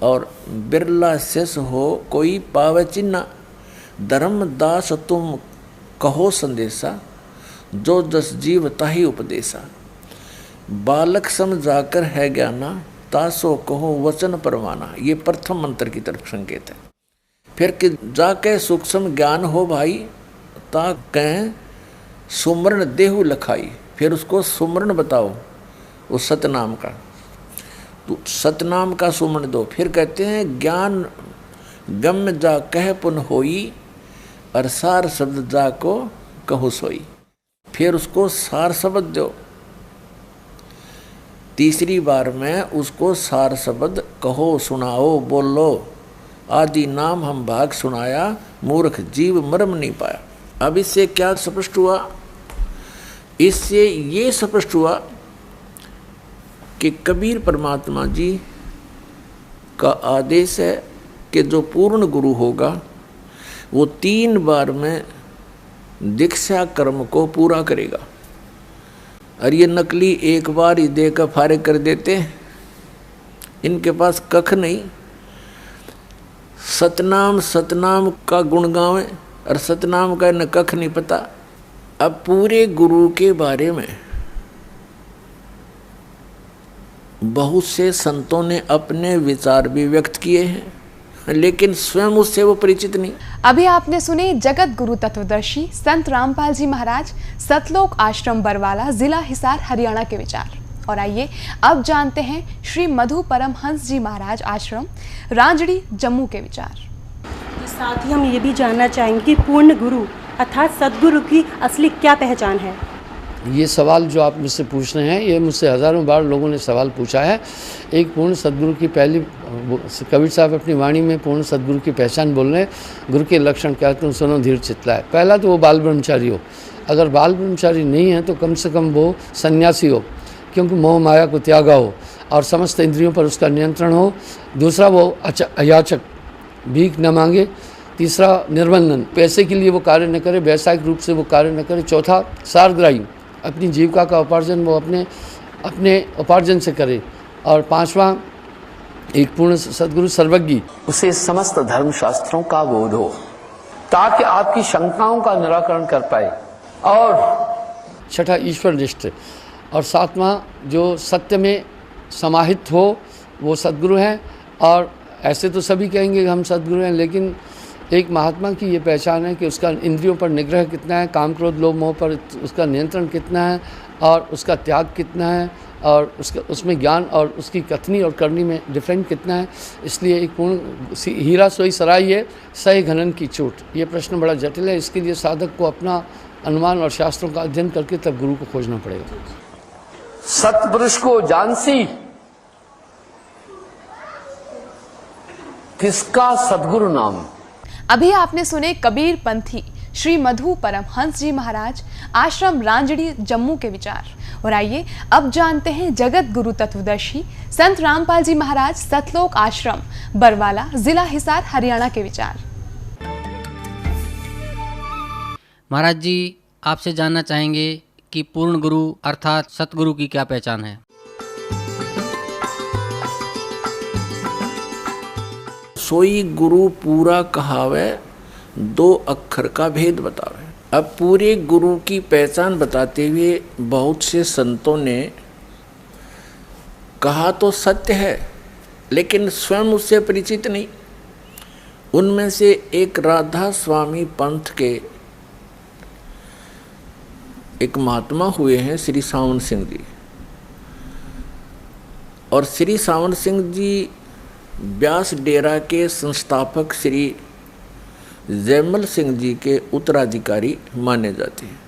और बिरला शेष हो कोई पावे चिन्ना। धर्मदास तुम कहो संदेशा, जो दस जीव ताही उपदेशा। बालक समझाकर है ज्ञाना, तासो कहो वचन परवाना। ये प्रथम मंत्र की तरफ संकेत है। फिर कि जाके सूक्ष्म ज्ञान हो भाई, ता कहें सुमरण देहु लखाई। फिर उसको सुमरण बताओ, उस सतनाम का, तो सतनाम का सुमरण दो। फिर कहते हैं ज्ञान गम जा कह पुन होई, अरसार शब्द जा को कहो सोई। फिर उसको सार शब्द दो। तीसरी बार में उसको सार शब्द कहो, सुनाओ, बोलो। आदि नाम हम भाग सुनाया, मूर्ख जीव मर्म नहीं पाया। अब इससे क्या स्पष्ट हुआ? इससे ये स्पष्ट हुआ कि कबीर परमात्मा जी का आदेश है कि जो पूर्ण गुरु होगा वो 3 बार में दीक्षा कर्म को पूरा करेगा। और ये नकली एक बार ही देकर फारिग कर देते हैं, इनके पास कख नहीं। सतनाम सतनाम का गुण गावें और सतनाम का न कख नहीं पता। अब पूरे गुरु के बारे में बहुत से संतों ने अपने विचार भी व्यक्त किए हैं, लेकिन स्वयं उससे वो परिचित नहीं। अभी आपने सुने जगत गुरु तत्वदर्शी संत रामपाल जी महाराज, सतलोक आश्रम बरवाला, जिला हिसार, हरियाणा के विचार। और आइए अब जानते हैं श्री मधु परमहंस जी महाराज आश्रम, रांजड़ी, जम्मू के विचार। साथ ही हम ये भी जानना चाहेंगे कि पूर्ण गुरु अर्थात सद्गुरु की असली क्या पहचान है। ये सवाल जो आप मुझसे पूछ रहे हैं, ये मुझसे हज़ारों बार लोगों ने सवाल पूछा है। एक पूर्ण सद्गुरु की पहली, कबीर साहब अपनी वाणी में पूर्ण सद्गुरु की पहचान बोल रहे हैं। गुरु के लक्षण क्या तुम सुनो धीर चितलाए। पहला तो वो बाल ब्रह्मचारी हो। अगर बाल ब्रह्मचारी नहीं है तो कम से कम वो सन्यासी हो, क्योंकि मोह माया को त्यागा हो और समस्त इंद्रियों पर उसका नियंत्रण हो। दूसरा वो अयाचक, भीख न मांगे। तीसरा निर्बंधन, पैसे के लिए वो कार्य न करे, व्यावसायिक रूप से वो कार्य न करे। चौथा सारग्राही, अपनी जीविका का उपार्जन वो अपने उपार्जन से करे। और पांचवा, एक पूर्ण सद्गुरु सर्वज्ञ, उसे समस्त धर्मशास्त्रों का बोध हो ताकि आपकी शंकाओं का निराकरण कर पाए। और छठा ईश्वरनिष्ठ, और सातवां जो सत्य में समाहित हो वो सद्गुरु हैं। और ऐसे तो सभी कहेंगे कि हम सद्गुरु हैं, लेकिन एक महात्मा की ये पहचान है कि उसका इंद्रियों पर निग्रह कितना है, काम क्रोध लोभ मोह पर उसका नियंत्रण कितना है, और उसका त्याग कितना है, और उसमें ज्ञान और उसकी कथनी और करनी में डिफरेंट कितना है। इसलिए एक पूर्ण हीरा सोई सराई है, सही घनन की चोट। ये प्रश्न बड़ा जटिल है। इसके लिए साधक को अपना अनुमान और शास्त्रों का अध्ययन करके तब गुरु को खोजना पड़ेगा। सत्पुरुष को जानसी किसका सद्गुरु नाम। अभी आपने सुने कबीर पंथी श्री मधु परमहंस जी महाराज, आश्रम रांजड़ी, जम्मू के विचार। और आइए अब जानते हैं जगत गुरु तत्वदर्शी संत रामपाल जी महाराज, सतलोक आश्रम बरवाला, जिला हिसार, हरियाणा के विचार। महाराज जी, आपसे जानना चाहेंगे कि पूर्ण गुरु अर्थात सतगुरु की क्या पहचान है। सोई गुरु पूरा कहावे, 2 अक्षर का भेद बतावे। अब पूरे गुरु की पहचान बताते हुए बहुत से संतों ने कहा तो सत्य है, लेकिन स्वयं उससे परिचित नहीं। उनमें से एक राधा स्वामी पंथ के एक महात्मा हुए हैं श्री सावन सिंह जी। और श्री सावन सिंह जी व्यास डेरा के संस्थापक श्री जयमल सिंह जी के उत्तराधिकारी माने जाते हैं।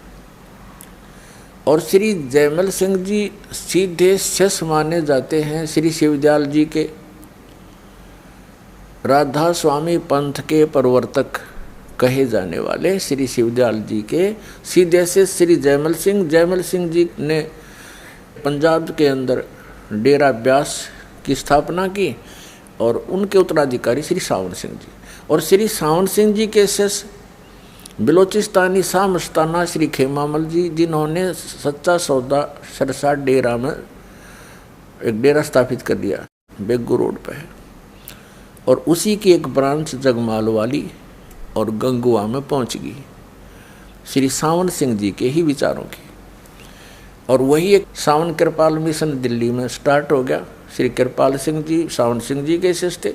और श्री जयमल सिंह जी सीधे शिष्य माने जाते हैं श्री शिवदयाल जी के। राधा स्वामी पंथ के प्रवर्तक कहे जाने वाले श्री शिवदयाल जी के सीधे से श्री जयमल सिंह जी ने पंजाब के अंदर डेरा व्यास की स्थापना की, और उनके उत्तराधिकारी श्री सावन सिंह जी। और श्री सावन सिंह जी के शिष्य बिलोचिस्तानी शाह मस्ताना श्री खेमामल जी, जिन्होंने सच्चा सौदा सरसा डेरा में एक डेरा स्थापित कर दिया, बेगू रोड पे है। और उसी की एक ब्रांच जगमाल वाली और गंगुआ में पहुंच गई श्री सावन सिंह जी के ही विचारों की। और वही एक सावन कृपाल मिशन दिल्ली में स्टार्ट हो गया। श्री कृपाल सिंह जी सावन सिंह जी के शिष्य थे।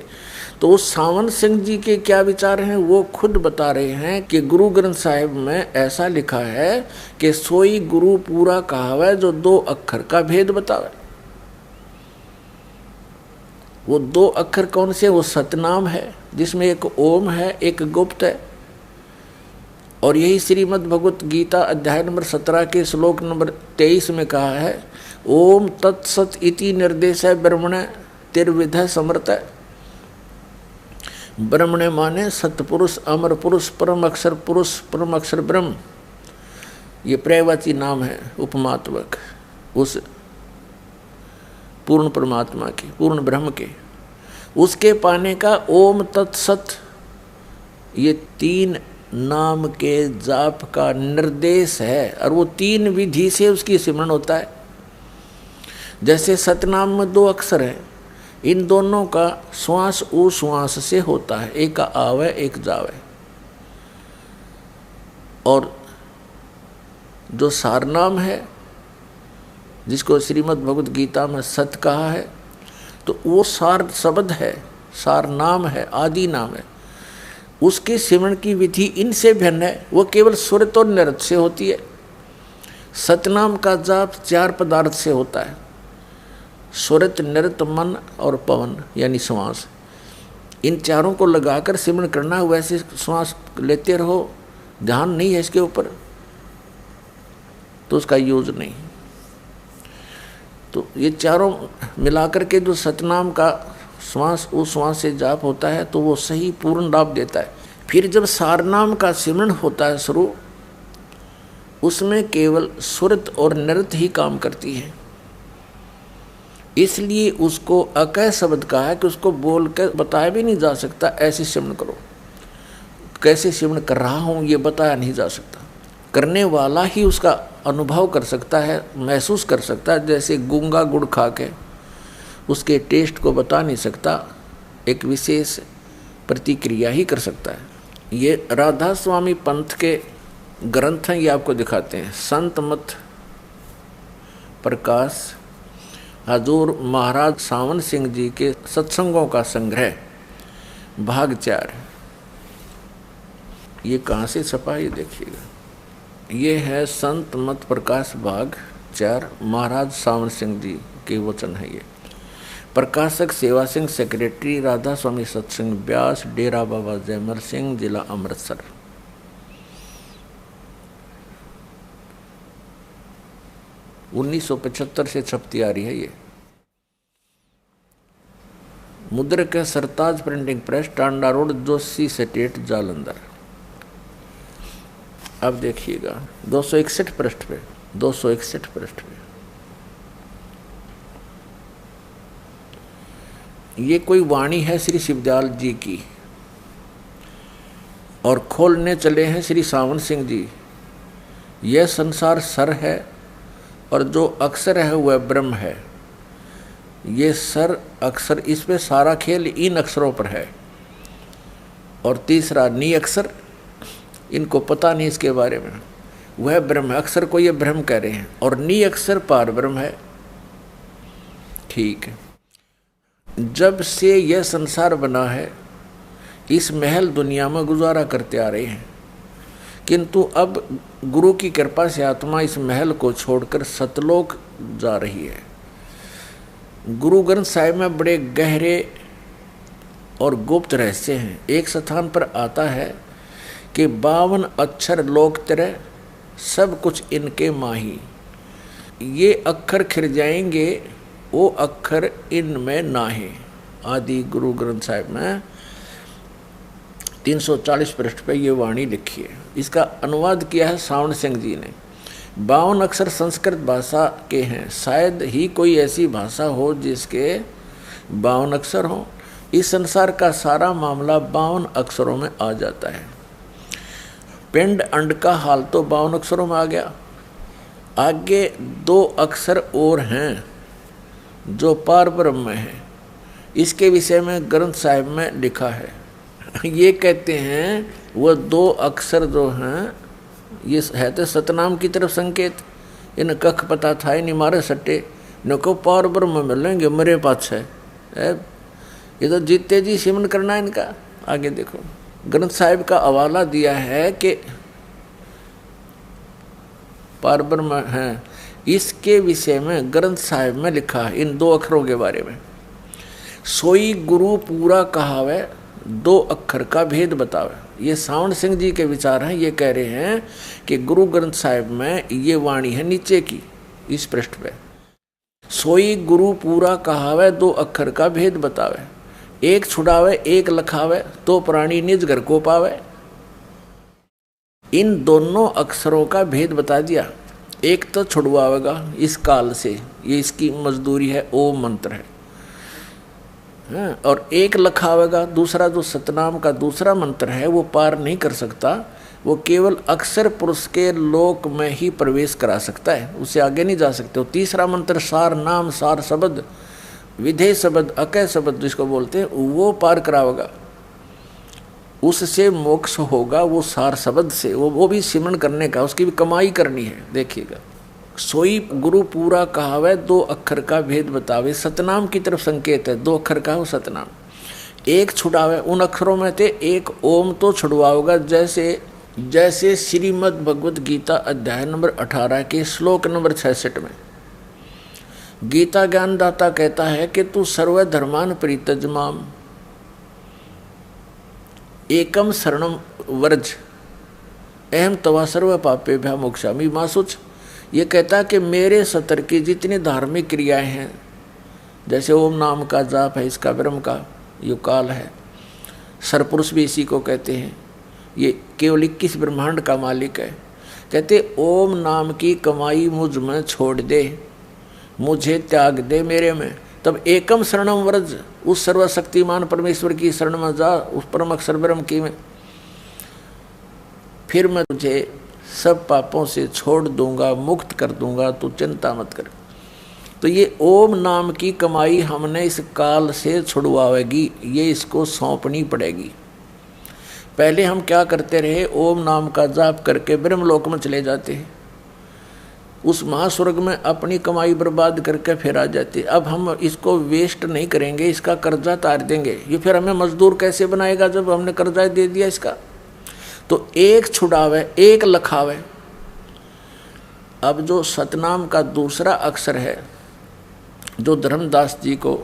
तो उस सावन सिंह जी के क्या विचार हैं वो खुद बता रहे हैं कि गुरु ग्रंथ साहिब में ऐसा लिखा है कि सोई गुरु पूरा कहावे, जो 2 अक्षर का भेद बतावे। वो 2 अक्षर कौन से? वो सतनाम है, जिसमें एक ओम है, एक गुप्त है। और यही श्रीमद् भगवत गीता अध्याय नंबर 17 के श्लोक नंबर 23 में कहा है, ओम तत्सत इति निर्देश है ब्रह्मण तिर्विध समर्थ। ब्रह्मण माने सतपुरुष, अमर पुरुष, परम अक्षर ब्रह्म। ये पर्यायवाची नाम है उपमात्मक उस पूर्ण परमात्मा के, पूर्ण ब्रह्म के। उसके पाने का ओम तत्सत, ये 3 नाम के जाप का निर्देश है। और वो 3 विधि से उसकी सिमरन होता है। जैसे सतनाम में 2 अक्षर हैं, इन दोनों का श्वास उ श्वास से होता है, एक का आवे एक जावे। और जो सारनाम है, जिसको श्रीमद् भगवत गीता में सत कहा है, तो वो सार शब्द है, सार नाम है, आदि नाम है। उसके सिमरन की विधि इनसे भिन्न है। वो केवल सुरत और निरत से होती है। सतनाम का जाप 4 पदार्थ से होता है, सुरत, निरत, मन और पवन यानी श्वास। इन चारों को लगाकर सिमरन करना। वैसे श्वास लेते रहो, ध्यान नहीं है इसके ऊपर तो उसका यूज नहीं। तो ये चारों मिलाकर के जो सतनाम का श्वास उस श्वास से जाप होता है, तो वो सही पूर्ण लाभ देता है। फिर जब सारनाम का सिमरन होता है शुरू, उसमें केवल सुरत और निरत ही काम करती है। इसलिए उसको अकय शब्द कहा है कि उसको बोल कर बताया भी नहीं जा सकता ऐसे सिमरन करो। कैसे सिमरन कर रहा हूँ ये बताया नहीं जा सकता। करने वाला ही उसका अनुभव कर सकता है, महसूस कर सकता है। जैसे गूंगा गुड़ खा के उसके टेस्ट को बता नहीं सकता, एक विशेष प्रतिक्रिया ही कर सकता है। ये राधा स्वामी पंथ के ग्रंथ हैं, ये आपको दिखाते हैं। संत मत प्रकाश हजूर महाराज सावन सिंह जी के सत्संगों का संग्रह भाग 4। ये कहाँ से छपा ये देखिएगा। ये है संत मत प्रकाश भाग 4, महाराज सावन सिंह जी के वचन है। ये प्रकाशक सेवा सिंह, सेक्रेटरी राधा स्वामी सत्संग ब्यास, डेरा बाबा जयमल सिंह, जिला अमृतसर। (1975) से छपती आ रही है ये। मुद्रक है Sartaj printing press, Tanda road, Joshi state, Jalandhar. अब देखिएगा 261 पृष्ठ पे, 261 पृष्ठ पे ये कोई वाणी है श्री शिवदयाल जी की, और खोलने चले हैं श्री सावन सिंह जी। यह संसार सर है और जो अक्षर है वह ब्रह्म है। ये सर अक्षर, इस पे सारा खेल इन अक्षरों पर है। और तीसरा नी अक्षर, इनको पता नहीं इसके बारे में, वह ब्रह्म है। अक्षर को ये ब्रह्म कह रहे हैं और नी अक्षर पार ब्रह्म है। ठीक है। जब से यह संसार बना है, इस महल दुनिया में गुजारा करते आ रहे हैं, किंतु अब गुरु की कृपा से आत्मा इस महल को छोड़कर सतलोक जा रही है। गुरु ग्रंथ साहिब में बड़े गहरे और गुप्त रहस्य हैं। एक स्थान पर आता है कि 52 अक्षर लोक तेरे, सब कुछ इनके माही। ये अक्षर खिर जाएंगे, वो अक्षर इनमें नाहे। आदि गुरु ग्रंथ साहिब में 340 पृष्ठ पे ये वाणी लिखी है। इसका अनुवाद किया है सावन सिंह जी ने। 52 अक्षर संस्कृत भाषा के हैं। शायद ही कोई ऐसी भाषा हो जिसके 52 अक्षर हों। इस संसार का सारा मामला 52 अक्षरों में आ जाता है। पिंड अंड का हाल तो 52 अक्षरों में आ गया। आगे 2 अक्षर और हैं जो पार ब्रह्म में है। इसके विषय में ग्रंथ साहिब में लिखा है। ये कहते हैं वह 2 अक्षर जो हैं, ये है तो सतनाम की तरफ संकेत। इन कख पता था ही नहीं मारे सट्टे, न को पार ब्रह्म मिलेंगे मरे पाछ है। ये तो जीते जी सिमरन करना है इनका। आगे देखो, ग्रंथ साहिब का हवाला दिया है कि पार ब्रह्म है। इसके विषय में ग्रंथ साहिब में लिखा है इन 2 अक्षरों के बारे में। सोई गुरु पूरा कहावे दो अक्षर का भेद बतावे। ये सावण सिंह जी के विचार हैं। ये कह रहे हैं कि गुरु ग्रंथ साहिब में ये वाणी है नीचे की, इस पृष्ठ पे, सोई गुरु पूरा कहावे दो अक्षर का भेद बतावे, एक छुड़ावे एक लखावे तो प्राणी निज घर को पावे। इन दोनों अक्षरों का भेद बता दिया। एक तो छुड़वावेगा इस काल से, ये इसकी मजदूरी है, ओम मंत्र है, और एक लखावेगा दूसरा जो सतनाम का दूसरा मंत्र है वो पार नहीं कर सकता, वो केवल अक्षर पुरुष के लोक में ही प्रवेश करा सकता है, उससे आगे नहीं जा सकते। और तीसरा मंत्र सार नाम सार शब्द विधेय शब्द अकय शब्द जिसको बोलते हैं वो पार करावेगा, उससे मोक्ष होगा। वो सार शब्द से वो भी सिमरण करने का, उसकी भी कमाई करनी है। देखिएगा, सोई गुरु पूरा कहावे दो अक्षर का भेद बतावे, सतनाम की तरफ संकेत है, दो अक्षर का हो सतनाम। एक छुड़ावे, उन अक्षरों में थे एक ओम तो छुड़वाओगा, जैसे श्रीमद् भगवद गीता अध्याय नंबर 18 के श्लोक नंबर 66 में गीता ज्ञानदाता कहता है कि तू सर्वधर्मान परित्यज्यमाम एकम शरणम वर्ज अहम तवा सर्व पापेभ्यः मोक्षामि मा शुच। ये कहता है कि मेरे सतर की जितनी धार्मिक क्रियाएं हैं, जैसे ओम नाम का जाप है, इसका ब्रह्म का यो काल है, सरपुरुष भी इसी को कहते हैं, ये केवल 21 ब्रह्मांड का मालिक है। कहते ओम नाम की कमाई मुझ में छोड़ दे, मुझे त्याग दे मेरे में, तब एकम शरणम व्रज, उस सर्वशक्तिमान परमेश्वर की शरण में जा, उस परम अक्षर ब्रह्म की में, फिर मैं तुझे सब पापों से छोड़ दूंगा, मुक्त कर दूंगा, तू चिंता मत कर। तो ये ओम नाम की कमाई हमने इस काल से छुड़वाएगी, ये इसको सौंपनी पड़ेगी। पहले हम क्या करते रहे, ओम नाम का जाप करके ब्रह्मलोक में चले जाते हैं, उस महास्वर्ग में अपनी कमाई बर्बाद करके फिर आ जाते। अब हम इसको वेस्ट नहीं करेंगे, इसका कर्जा तार देंगे। ये फिर हमें मजदूर कैसे बनाएगा जब हमने कर्जा दे दिया इसका। तो एक छुड़ावे एक लखावे। अब जो सतनाम का दूसरा अक्षर है जो धर्मदास जी को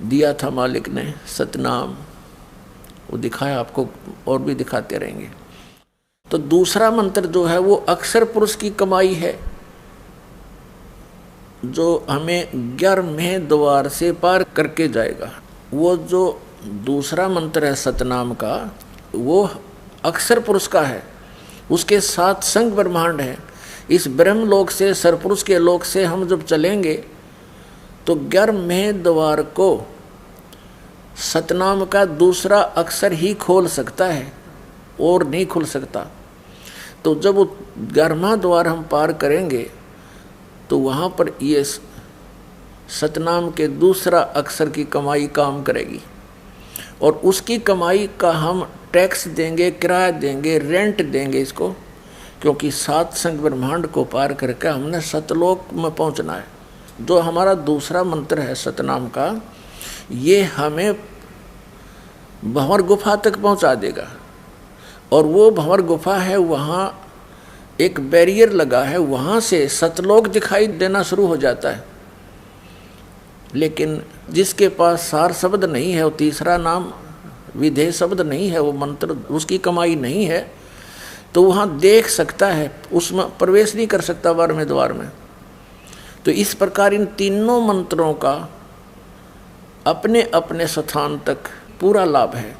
दिया था मालिक ने, सतनाम, वो दिखाया आपको और भी दिखाते रहेंगे। तो दूसरा मंत्र जो है वो अक्षर पुरुष की कमाई है, जो हमें 11वें द्वार से पार करके जाएगा। वो जो दूसरा मंत्र है सतनाम का, वो अक्षर पुरुष का है, उसके साथ संग ब्रह्मांड है। इस ब्रह्मलोक से, सरपुरुष के लोक से हम जब चलेंगे तो 11वें द्वार को सतनाम का दूसरा अक्षर ही खोल सकता है और नहीं खुल सकता। तो जब वो 11वां द्वार हम पार करेंगे तो वहाँ पर ये सतनाम के दूसरा अक्षर की कमाई काम करेगी, और उसकी कमाई का हम टैक्स देंगे, किराया देंगे, रेंट देंगे इसको, क्योंकि सात संग ब्रह्मांड को पार करके हमने सतलोक में पहुँचना है। जो हमारा दूसरा मंत्र है सतनाम का, ये हमें भंवर गुफा तक पहुँचा देगा, और वो भंवर गुफा है, वहाँ एक बैरियर लगा है, वहाँ से सतलोक दिखाई देना शुरू हो जाता है। लेकिन जिसके पास सार शब्द नहीं है, वो तीसरा नाम विधेय शब्द नहीं है, वो मंत्र उसकी कमाई नहीं है, तो वहाँ देख सकता है, उसमें प्रवेश नहीं कर सकता 12वें द्वार में। तो इस प्रकार इन तीनों मंत्रों का अपने अपने स्थान तक पूरा लाभ है।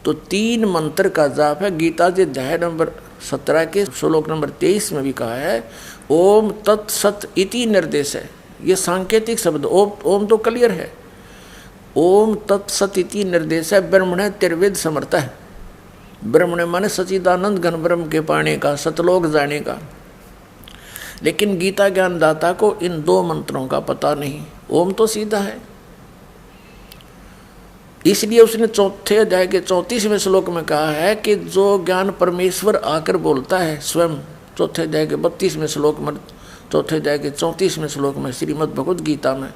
तो 3 मंत्र का जाप है। गीता जी अध्याय नंबर 17 के श्लोक नंबर 23 में भी कहा है ओम तत्सत इति निर्देश है। ये सांकेतिक शब्द, ओम तो क्लियर है, ओम तत्सत इति निर्देश है। ब्रह्मणे त्रिवेद समर्थ है। ब्रह्मणे माने सचिदानंद घन ब्रह्म के पाने का, सतलोक जाने का। लेकिन गीता ज्ञानदाता को इन 2 मंत्रों का पता नहीं। ओम तो सीधा है, इसलिए उसने 4थे अध्याय के 34वें श्लोक में कहा है कि जो ज्ञान परमेश्वर आकर बोलता है स्वयं, 4थे अध्याय के 32वें श्लोक में, 4थे अध्याय के 34वें श्लोक में श्रीमद् भगवद गीता में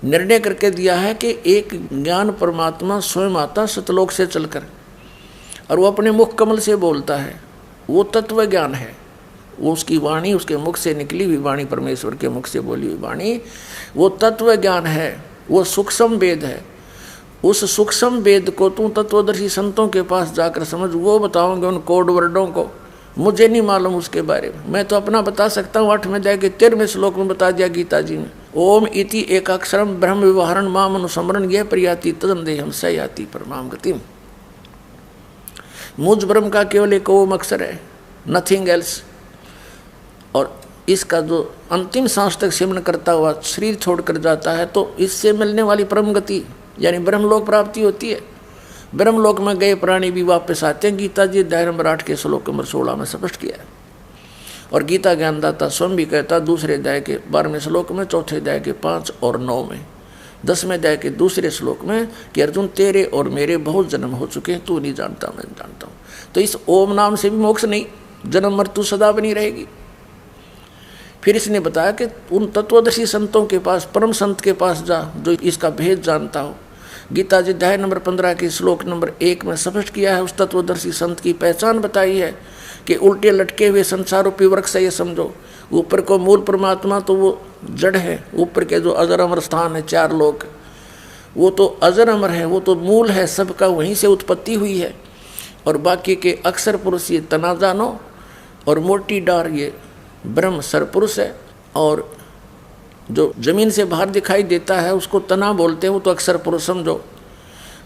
निर्णय करके दिया है कि एक ज्ञान परमात्मा स्वयं आता सतलोक से चलकर, और वो अपने मुख कमल से बोलता है। वो तत्व ज्ञान है, वो उसकी वाणी, उसके मुख से निकली हुई वाणी, परमेश्वर के मुख से बोली हुई वाणी, वो तत्व ज्ञान है, वो सूक्ष्म वेद है। उस सूक्ष्म वेद को तू तत्वदर्शी संतों के पास जाकर समझ, वो बताओगे उन कोड वर्डों को, मुझे नहीं मालूम उसके बारे में। मैं तो अपना बता सकता हूँ। 8वें अध्याय के 13वें श्लोक में बता दिया गीता जी ने, ओम इति एकाक्षरम ब्रह्म विवहरण माम अनुसमरण यह प्रयाति तदंदेहम स याति परमाम गतिम। मुझ ब्रह्म का केवल एक ओम अक्षर है, नथिंग एल्स। और इसका जो अंतिम सांस तक सिमरण करता हुआ शरीर छोड़कर जाता है तो इससे मिलने वाली परम गति यानी ब्रह्मलोक प्राप्ति होती है। ब्रह्मलोक में गए प्राणी भी वापस आते हैं। गीता जी अध्याय नंबर 8 के श्लोक नंबर 16 में स्पष्ट किया है। और गीता ज्ञानदाता स्वयं भी कहता दूसरे अध्याय के 12वें श्लोक में, चौथे अध्याय के 5 और 9 में, 10वें अध्याय के दूसरे श्लोक में कि अर्जुन तेरे और मेरे बहुत जन्म हो चुके हैं, तू नहीं जानता मैं जानता हूँ। तो इस ओम नाम से भी मोक्ष नहीं, जन्म मृत्यु सदा बनी रहेगी। फिर इसने बताया कि उन तत्वदर्शी संतों के पास, परम संत के पास जा जो इसका भेद जानता हो। गीता जी अध्याय नंबर 15 के श्लोक नंबर 1 में स्पष्ट किया है, उस तत्वदर्शी संत की पहचान बताई है कि उल्टे लटके हुए संसार रूपी वृक्ष से ये समझो, ऊपर को मूल परमात्मा तो वो जड़ है, ऊपर के जो अजर अमर स्थान है 4 लोक, वो तो अजर अमर है, वो तो मूल है, सबका वहीं से उत्पत्ति हुई है। और बाकी के अक्षर पुरुष ये तना जानो, और मोटी डार ये ब्रह्म सरपुरुष है। और जो जमीन से बाहर दिखाई देता है उसको तना बोलते हैं, वो तो अक्षर पुरुष समझो।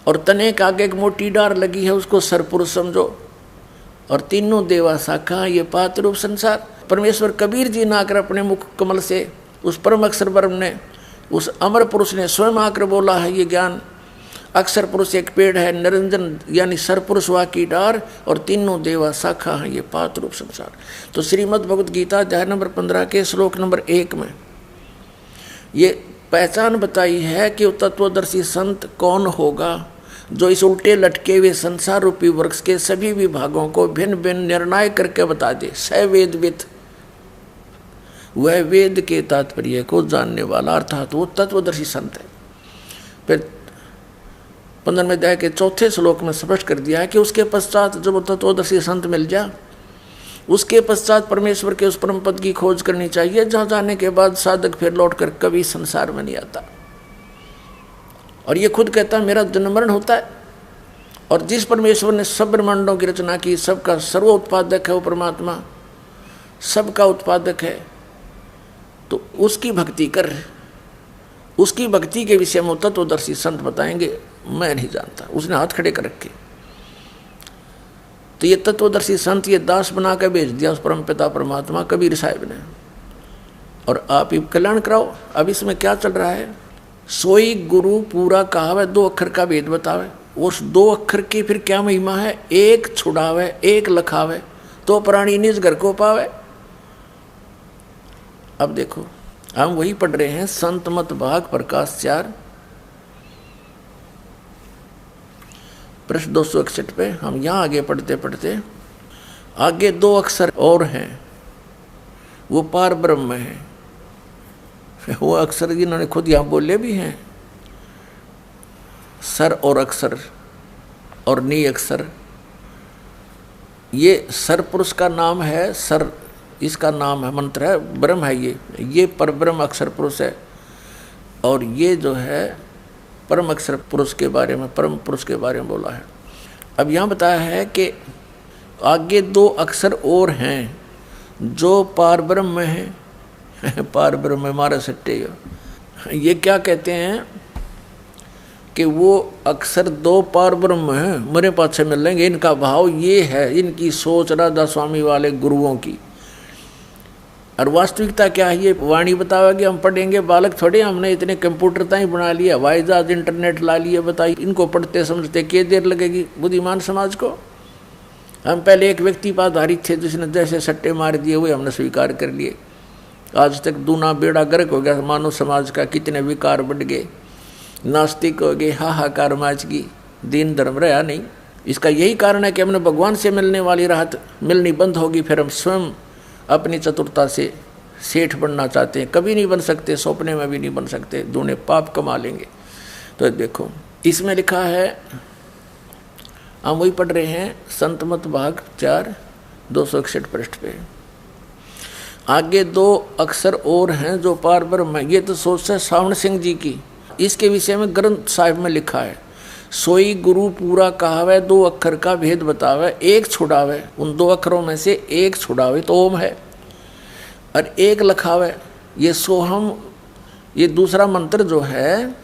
और तने के आगे एक मोटी डार लगी है उसको सरपुरुष समझो। और तीनों देवा शाखा ये पात्र रूप संसार। परमेश्वर कबीर जी ने आकर अपने मुख कमल से उस परम अक्षर ब्रह्म ने, उस अमर पुरुष ने स्वयं आकर बोला है ये ज्ञान। अक्षर पुरुष एक पेड़ है, निरंजन यानी सरपुरुष वा की डार, और तीनों देवा शाखा है ये पात्र रूप संसार। तो श्रीमद् भगवद गीता अध्याय नंबर 15 के श्लोक नंबर 1 में ये पहचान बताई है कि तत्वदर्शी संत कौन होगा जो इस उल्टे लटके हुए संसार रूपी वृक्ष के सभी विभागों को भिन्न भिन्न निर्णय करके बता दे। स वेदविद, वह वेद के तात्पर्य को जानने वाला, अर्थात वो तत्वदर्शी संत है। फिर 15वें अध्याय के 4थे श्लोक में स्पष्ट कर दिया है कि उसके पश्चात जब तत्वदर्शी संत मिल जा, उसके पश्चात परमेश्वर के उस परम पद की खोज करनी चाहिए, जहाँ जाने के बाद साधक फिर लौटकर कभी संसार में नहीं आता। और ये खुद कहता है मेरा जन्म मरण होता है। और जिस परमेश्वर ने सब ब्रह्मांडों की रचना की, सबका सर्व उत्पादक है वो परमात्मा, सबका उत्पादक है, तो उसकी भक्ति कर। उसकी भक्ति के विषय में तत्वदर्शी संत बताएंगे, मैं नहीं जानता। उसने हाथ खड़े कर रखे। तो ये तत्वदर्शी संत ये दास बना कर भेज दिया उस परमपिता परमात्मा कबीर साहिब ने। और आप ही कल्याण कराओ। अब इसमें क्या चल रहा है, सोई गुरु पूरा कहावे, 2 अक्षर का भेद बतावे। उस 2 अक्षर की फिर क्या महिमा है, एक छुड़ावे एक लखावे तो प्राणी निज घर को पावे। अब देखो हम वही पढ़ रहे हैं, संत मत भाग प्रकाश 4 पृष्ठ 261 पे। हम यहाँ आगे पढ़ते पढ़ते आगे 2 अक्षर और हैं, वो पार ब्रह्म है। वो अक्षर जिन्होंने खुद यहाँ बोले भी हैं, सर और अक्षर और नी अक्षर। ये सर पुरुष का नाम है, सर इसका नाम है, मंत्र है, ब्रह्म है ये पर ब्रह्म अक्षर पुरुष है। और ये जो है परम अक्षर पुरुष के बारे में, परम पुरुष के बारे में बोला है। अब यहाँ बताया है कि आगे 2 अक्षर और हैं जो पार ब्रह्म में है। पार ब्रह्म में मारा सट्टे। ये क्या कहते हैं कि वो अक्षर 2 पार ब्रह्म हैं, मेरे पास से मिल लेंगे। इनका भाव ये है, इनकी सोच राधा स्वामी वाले गुरुओं की। और वास्तविकता क्या है, ये वाणी बतावेगी, हम पढ़ेंगे। बालक थोड़े, हमने इतने कंप्यूटर ताई बना लिया, हवाई जहाज इंटरनेट ला लिए, बताइए इनको पढ़ते समझते क्या देर लगेगी बुद्धिमान समाज को। हम पहले एक व्यक्ति पर आधारित थे जिसने जैसे सट्टे मार दिए हुए हमने स्वीकार कर लिए। आज तक दूना बेड़ा गर्क हो गया मानव समाज का, कितने विकार बढ़ गए, नास्तिक हो गए, हाहाकार मच गई, दीन धर्म रहा नहीं। इसका यही कारण है कि हमने भगवान से मिलने वाली राहत मिलनी बंद होगी। फिर हम स्वयं अपनी चतुरता से सेठ बनना चाहते हैं, कभी नहीं बन सकते, सपने में भी नहीं बन सकते, दूने पाप कमा लेंगे। तो देखो इसमें लिखा है, हम वही पढ़ रहे हैं, संत मत भाग 4 261 पृष्ठ पे। आगे 2 अक्षर और हैं जो पार ब्रह्म है। ये तो सोच है सावण सिंह जी की, इसके विषय में ग्रंथ साहिब में लिखा है। सोई गुरु पूरा कहावे, 2 अक्षर का भेद बतावे, एक छुड़ावे, उन 2 अक्षरों में से एक छुड़ावे तो ओम है, और एक लखावे ये सोहम। ये दूसरा मंत्र जो है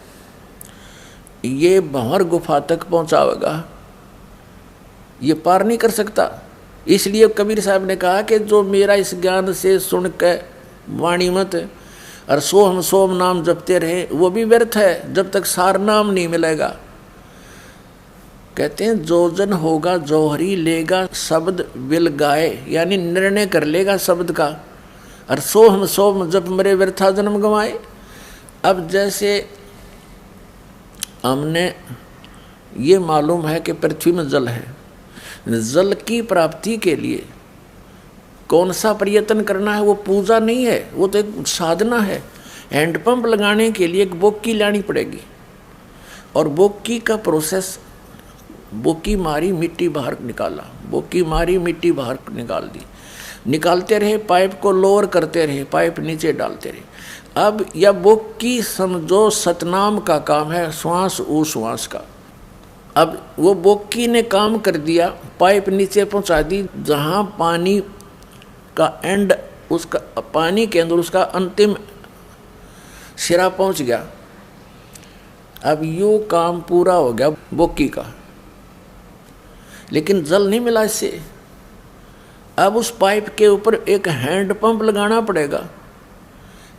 ये भंवर गुफा तक पहुंचावेगा, ये पार नहीं कर सकता। इसलिए कबीर साहब ने कहा कि जो मेरा इस ज्ञान से सुन के वाणी मत और सोहम सोम नाम जपते रहे वो भी व्यर्थ है जब तक सार नाम नहीं मिलेगा। कहते हैं जो जन होगा जौहरी लेगा शब्द विल गाए, यानी निर्णय कर लेगा शब्द का, और सोहम सोम जप मरे व्यर्था जन्म गंवाए। अब जैसे हमने ये मालूम है कि पृथ्वी में जल है, जल की प्राप्ति के लिए कौन सा प्रयत्न करना है? वो पूजा नहीं है, वो तो एक साधना है। हैंडपंप लगाने के लिए एक बोक्की लानी पड़ेगी, और बोक्की का प्रोसेस, बोक्की मारी मिट्टी बाहर निकाला, बोक्की मारी मिट्टी बाहर निकाल दी, निकालते रहे, पाइप को लोअर करते रहे, पाइप नीचे डालते रहे। अब यह बोक्की समझो सतनाम का काम है, श्वास ऊ श्वास का। अब वो बोक्की ने काम कर दिया, पाइप नीचे पहुंचा दी, जहां पानी का एंड, उसका पानी के अंदर उसका अंतिम सिरा पहुंच गया। अब यो काम पूरा हो गया बोक्की का, लेकिन जल नहीं मिला इससे। अब उस पाइप के ऊपर एक हैंड पंप लगाना पड़ेगा।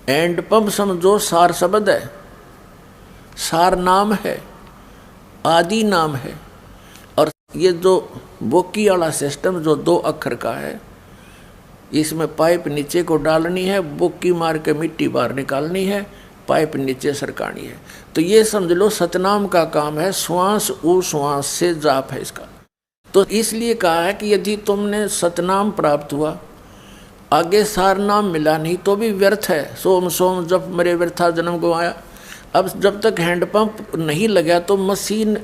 हैंड पंप समझो सार शब्द है, सार नाम है, आदि नाम है, और ये जो बोक्की वाला सिस्टम जो 2 अक्षर का है, इसमें पाइप नीचे को डालनी है, बोक्की मार के मिट्टी बाहर निकालनी है, पाइप नीचे सरकानी है। तो ये समझ लो सतनाम का काम है, श्वास ऊ श्वास से जाप है इसका। तो इसलिए कहा है कि यदि तुमने सतनाम प्राप्त हुआ, आगे सार नाम मिला नहीं तो भी व्यर्थ है। सोम सोम जप मरे व्यर्था जन्म गंवाया। अब जब तक हैंडपंप नहीं लगा तो मशीन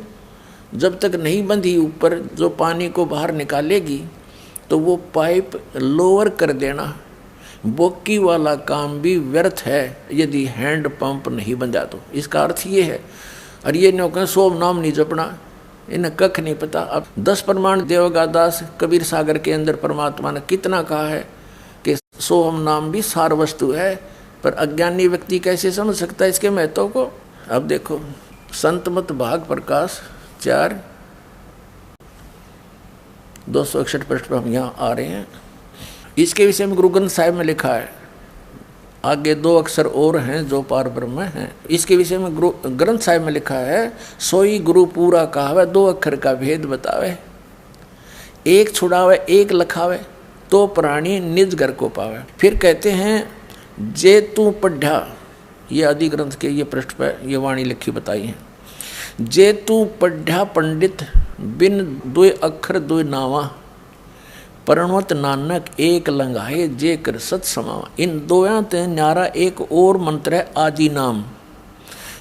जब तक नहीं बंधी ऊपर जो पानी को बाहर निकालेगी, तो वो पाइप लोअर कर देना, बोक्की वाला काम भी व्यर्थ है यदि हैंड पंप नहीं बंधा तो। इसका अर्थ ये है। और ये न कहें सोम नाम नहीं जपना, इन्हें कख नहीं पता। अब 10 प्रमाण देवगा दास कबीर सागर के अंदर परमात्मा ने कितना कहा है कि सोहम नाम भी सार वस्तु है, पर अज्ञानी व्यक्ति कैसे समझ सकता है इसके महत्व को। अब देखो संतमत भाग प्रकाश 4 261 पृष्ठ पर हम यहाँ आ रहे हैं। इसके विषय में गुरु ग्रंथ साहिब में लिखा है, आगे 2 अक्षर और हैं जो पार ब्रह्म हैं। इसके विषय में गुरु ग्रंथ साहिब में लिखा है, सोई गुरु पूरा कहावे, 2 अक्षर का भेद बतावे, एक छुड़ावे एक लखावे, तो प्राणी निज घर को पावे। फिर कहते हैं जे तू पढ़ा, ये आदि ग्रंथ के ये पृष्ठ पर ये वाणी लिखी बताई है, जे तू पढ़ा पंडित बिन 2 अक्षर 2 नावा, प्रणवत नानक एक लंघाए जे कर सत समावा। इन 2 ते न्यारा एक और मंत्र है आदि नाम,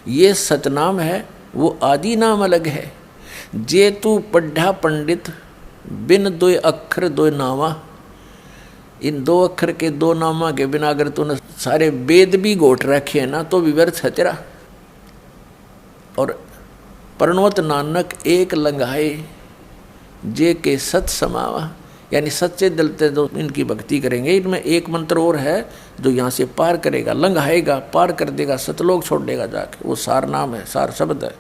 ये सतनाम है, वो आदि नाम अलग है। जे तू पढ़ा पंडित बिन 2 अक्षर 2 नावा, इन 2 अक्षर के 2 नामा के बिना अगर तूने सारे वेद भी घोट रखे हैं ना तो भी व्यर्थ है तेरा। और प्रणवत नानक एक लंघाए जे के सत समावा, यानी सच्चे दिल से जो इनकी भक्ति करेंगे, इनमें एक मंत्र और है जो यहाँ से पार करेगा, लंघाएगा, पार कर देगा, सतलोक छोड़ देगा जाके, वो सार नाम है, सार शब्द है।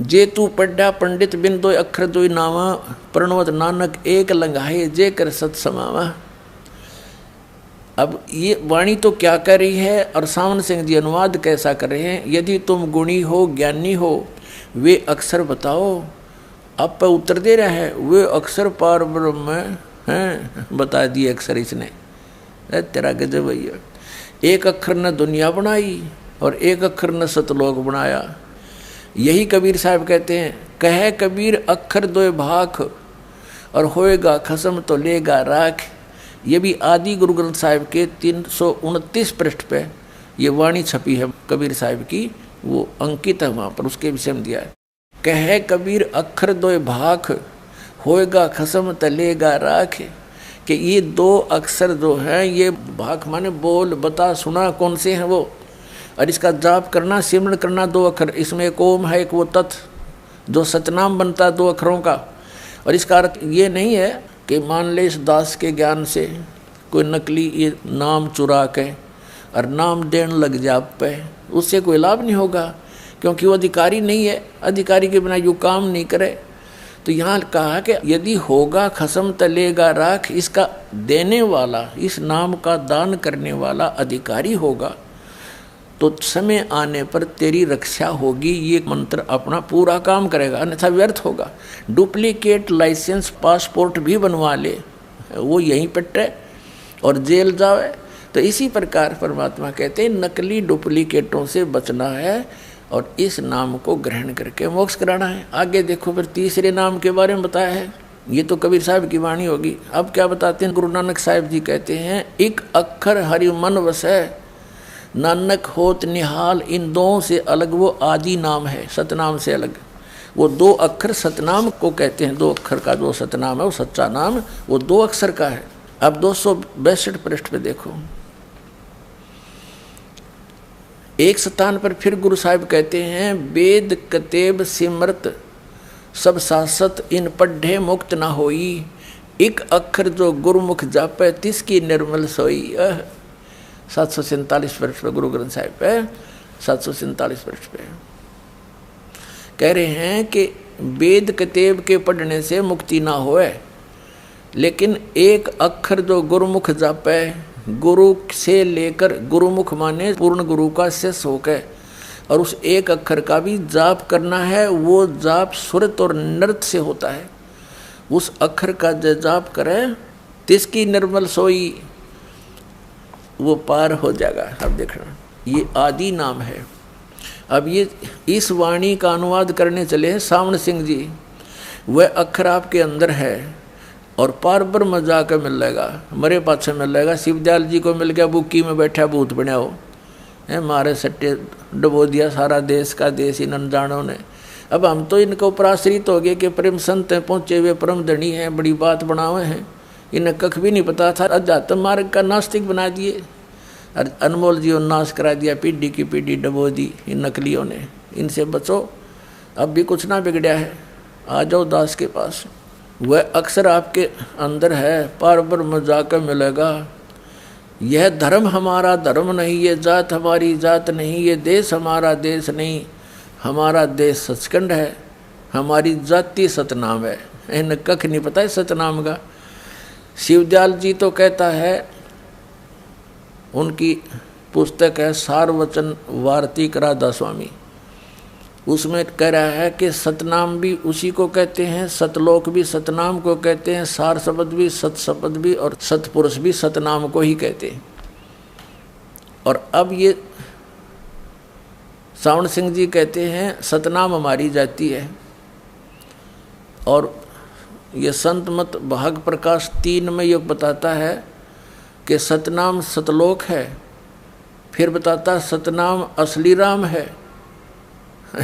जे तू पढ़ा पंडित बिन 2 अक्षर 2 नावा, प्रणवत नानक एक लंघाए जे कर सत समावा। अब ये वाणी तो क्या कर रही है और सावन सिंह जी अनुवाद कैसा कर रहे हैं, यदि तुम गुणी हो ज्ञानी हो वे अक्षर बताओ। अब पर उत्तर दे रहा है, वे अक्षर पार ब्रह्म हैं, बता दिए अक्षर इसने। तेरा गजब भैया, एक अक्षर ने दुनिया बनाई और एक अक्षर ने सतलोक बनाया। यही कबीर साहब कहते हैं, कहे कबीर अक्षर 2 भाख और होएगा खसम तो लेगा राख। ये भी आदि गुरु ग्रंथ साहिब के 329 पृष्ठ पे ये वाणी छपी है कबीर साहिब की, वो अंकित है वहाँ पर, उसके विषय में दिया है। कहे कबीर अक्षर 2 भाख होएगा खसम तलेगा राख, कि ये 2 अक्षर जो हैं ये भाख माने बोल बता सुना कौन से हैं वो, और इसका जाप करना सिमरण करना 2 अक्षर, इसमें एक ओम है एक वो तत्, जो सतनाम बनता है 2 अक्षरों का। और इसका अर्थ ये नहीं है कि मान ले इस दास के ज्ञान से कोई नकली ये नाम चुरा के और नाम देने लग जा पे, उससे कोई लाभ नहीं होगा, क्योंकि वो अधिकारी नहीं है, अधिकारी के बिना यू काम नहीं करे। तो यहाँ कहा कि यदि होगा खसम तलेगा राख, इसका देने वाला, इस नाम का दान करने वाला अधिकारी होगा तो समय आने पर तेरी रक्षा होगी। ये मंत्र अपना पूरा काम करेगा, अन्यथा व्यर्थ होगा। डुप्लीकेट लाइसेंस पासपोर्ट भी बनवा ले, वो यहीं पट्टे और जेल जावे। तो इसी प्रकार परमात्मा कहते हैं नकली डुप्लीकेटों से बचना है और इस नाम को ग्रहण करके मोक्ष कराना है। आगे देखो फिर तीसरे नाम के बारे में बताया है, ये तो कबीर साहब की वाणी होगी। अब क्या बताते हैं गुरु नानक साहिब जी कहते हैं, एक अक्षर हरि मन वसै, नानक होत निहाल। इन 2 से अलग वो आदि नाम है, सतनाम से अलग। वो 2 अक्षर सतनाम को कहते हैं, 2 अक्षर का जो सतनाम है वो सच्चा नाम, वो 2 अक्षर का है। अब 262 पृष्ठ पे देखो, एक स्थान पर फिर गुरु साहिब कहते हैं, वेद कतेब सिमरत सब सासत, इन पढ़े मुक्त ना होई। एक अक्षर जो गुरुमुख जापे तिसकी निर्मल सोई। 747 पृष्ठ पे गुरु ग्रंथ साहिब पे 747 पृष्ठ पे कह रहे हैं कि वेद कतेब के पढ़ने से मुक्ति ना होए, लेकिन एक अक्षर जो गुरुमुख जापे, गुरु से लेकर, गुरुमुख माने पूर्ण गुरु का शिष्य होकर, और उस एक अक्षर का भी जाप करना है। वो जाप सुरत और नृत से होता है। उस अक्षर का जो जाप करे तिसकी निर्मल सोई, वो पार हो जाएगा। अब देखना, ये आदि नाम है। अब ये इस वाणी का अनुवाद करने चले हैं सावण सिंह जी। वह अक्षर आपके अंदर है और पार ब्रह्म जाकर मिल लेगा, मरे पाछे मिल लेगा। शिवदयाल जी को मिल गया, बुक्की में बैठा भूत बना हो है, मारे सट्टे डबो दिया सारा देश का देश इन अनजानों ने। अब हम तो इनके ऊपर आश्रित हो गए कि प्रेम संत हैं, पहुँचे हुए परम धनी हैं, बड़ी बात बनावे हैं। इन्हें कख भी नहीं पता था, अध्यात्म मार्ग का नास्तिक बना दिए और अनमोल जीवन नाश करा दिया। पीढ़ी की पीढ़ी डबो दी इन नकलियों ने। इनसे बचो, अब भी कुछ ना बिगड़ा है। आ जाओ दास के पास, वह अक्सर आपके अंदर है, पार ब्रह्म जाकर मिलेगा। यह धर्म हमारा धर्म नहीं, ये जात हमारी जात नहीं, ये देश हमारा देश नहीं, हमारा देश सचखंड है, हमारी जाति सतनाम है। इन्हें कख नहीं पता है सतनाम का। शिवदयाल जी तो कहता है, उनकी पुस्तक है सारवचन वार्तिक राधा स्वामी, उसमें कह रहा है कि सतनाम भी उसी को कहते हैं, सतलोक भी सतनाम को कहते हैं, सार शब्द भी, सत शब्द भी और सतपुरुष भी सतनाम को ही कहते हैं। और अब ये सावण सिंह जी कहते हैं सतनाम हमारी जाति है। और ये संत मत भाग प्रकाश 3 में ये बताता है कि सतनाम सतलोक है, फिर बताता सतनाम असली राम है।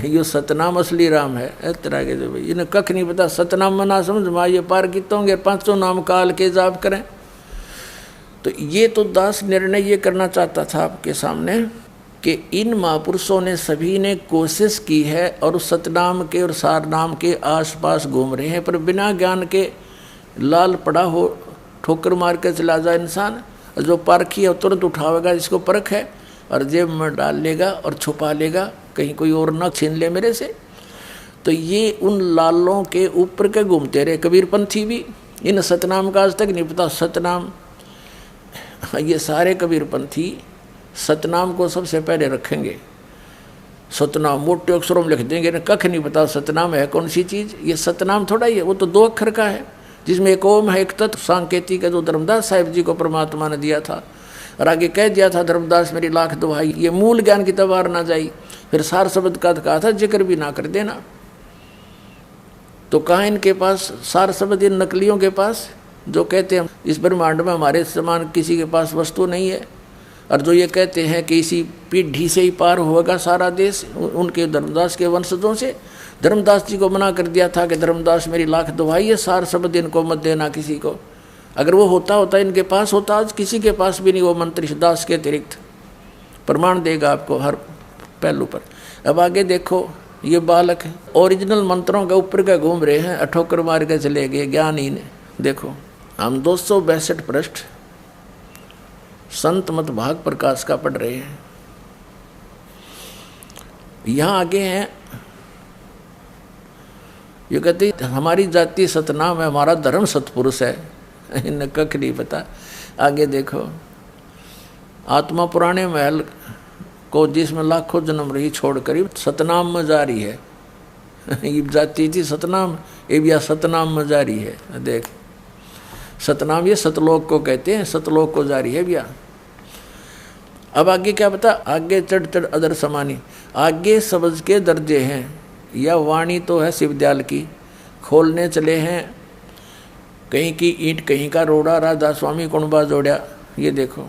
यो सतनाम असली राम है। इस तरह के जो भाई इन्हें कख नहीं पता, सतनाम मना समझ मा ये पार कित होंगे, 500 नाम काल के जाप करें। तो ये तो दास निर्णय ये करना चाहता था आपके सामने कि इन महापुरुषों ने सभी ने कोशिश की है और उस सतनाम के और सार नाम के आसपास घूम रहे हैं, पर बिना ज्ञान के लाल पड़ा हो, ठोकर मार के चला जाए इंसान। जो परखी है तुरंत उठावेगा जिसको परख है, और जेब में डाल लेगा और छुपा लेगा, कहीं कोई और न छीन ले मेरे से। तो ये उन लालों के ऊपर के घूमते रहे कबीरपंथी भी। इन सतनाम का आज तक नहीं पता सतनाम। ये सारे कबीरपंथी सतनाम को सबसे पहले रखेंगे, सतनाम मोटे अक्षरों में लिख देंगे, कख नहीं पता सतनाम है कौन सी चीज़। ये सतनाम थोड़ा ही है, वो तो 2 अक्षर का है, जिसमें एक ओम है, एक तत्व सांकेतिक है, जो धर्मदास साहिब जी को परमात्मा ने दिया था। और आगे कह दिया था धर्मदास मेरी लाख दुहाई, ये मूल ज्ञान की तबार ना जाई। फिर सार शब्द का कहा था जिक्र भी ना कर देना। तो कहाँ इनके पास सार शब्द, इन नकलियों के पास जो कहते हैं इस ब्रह्मांड में हमारे समान किसी के पास वस्तु नहीं है, और जो ये कहते हैं कि इसी पीढ़ी से ही पार होगा सारा देश, उनके धर्मदास के वंशजों से। धर्मदास जी को मना कर दिया था कि धर्मदास मेरी लाख दुहाई है, सार शब्द इनको मत देना किसी को। अगर वो होता इनके पास होता, आज किसी के पास भी नहीं वो मंत्र दास के अतिरिक्त। प्रमाण देगा आपको हर पहलू पर। अब आगे देखो ये बालक है, ओरिजिनल मंत्रों के ऊपर का घूम रहे हैं, ठोकर मार के चले गए ज्ञान ही ने। देखो हम 262 पृष्ठ संत मत भाग प्रकाश का पढ़ रहे हैं। यहाँ आगे हैं, ये कहते हमारी जाति सतनाम है, हमारा धर्म सतपुरुष है। इन्हें कख नहीं पता। आगे देखो, आत्मा पुराने महल को जिसमें लाखों जन्म रही छोड़कर सतनाम में जा रही है। ये जाति थी सतनाम, ये भी सतनाम में जा रही है। देख सतनाम ये सतलोक को कहते हैं, सतलोक को जा रही है भैया। अब आगे क्या बता, आगे चढ़ चढ़ अदर समानी, आगे शब्द के दर्जे हैं। यह वाणी तो है शिवदयाल की, खोलने चले हैं कहीं की ईंट कहीं का रोड़ा, राधा स्वामी कुणबा जोड़ा। ये देखो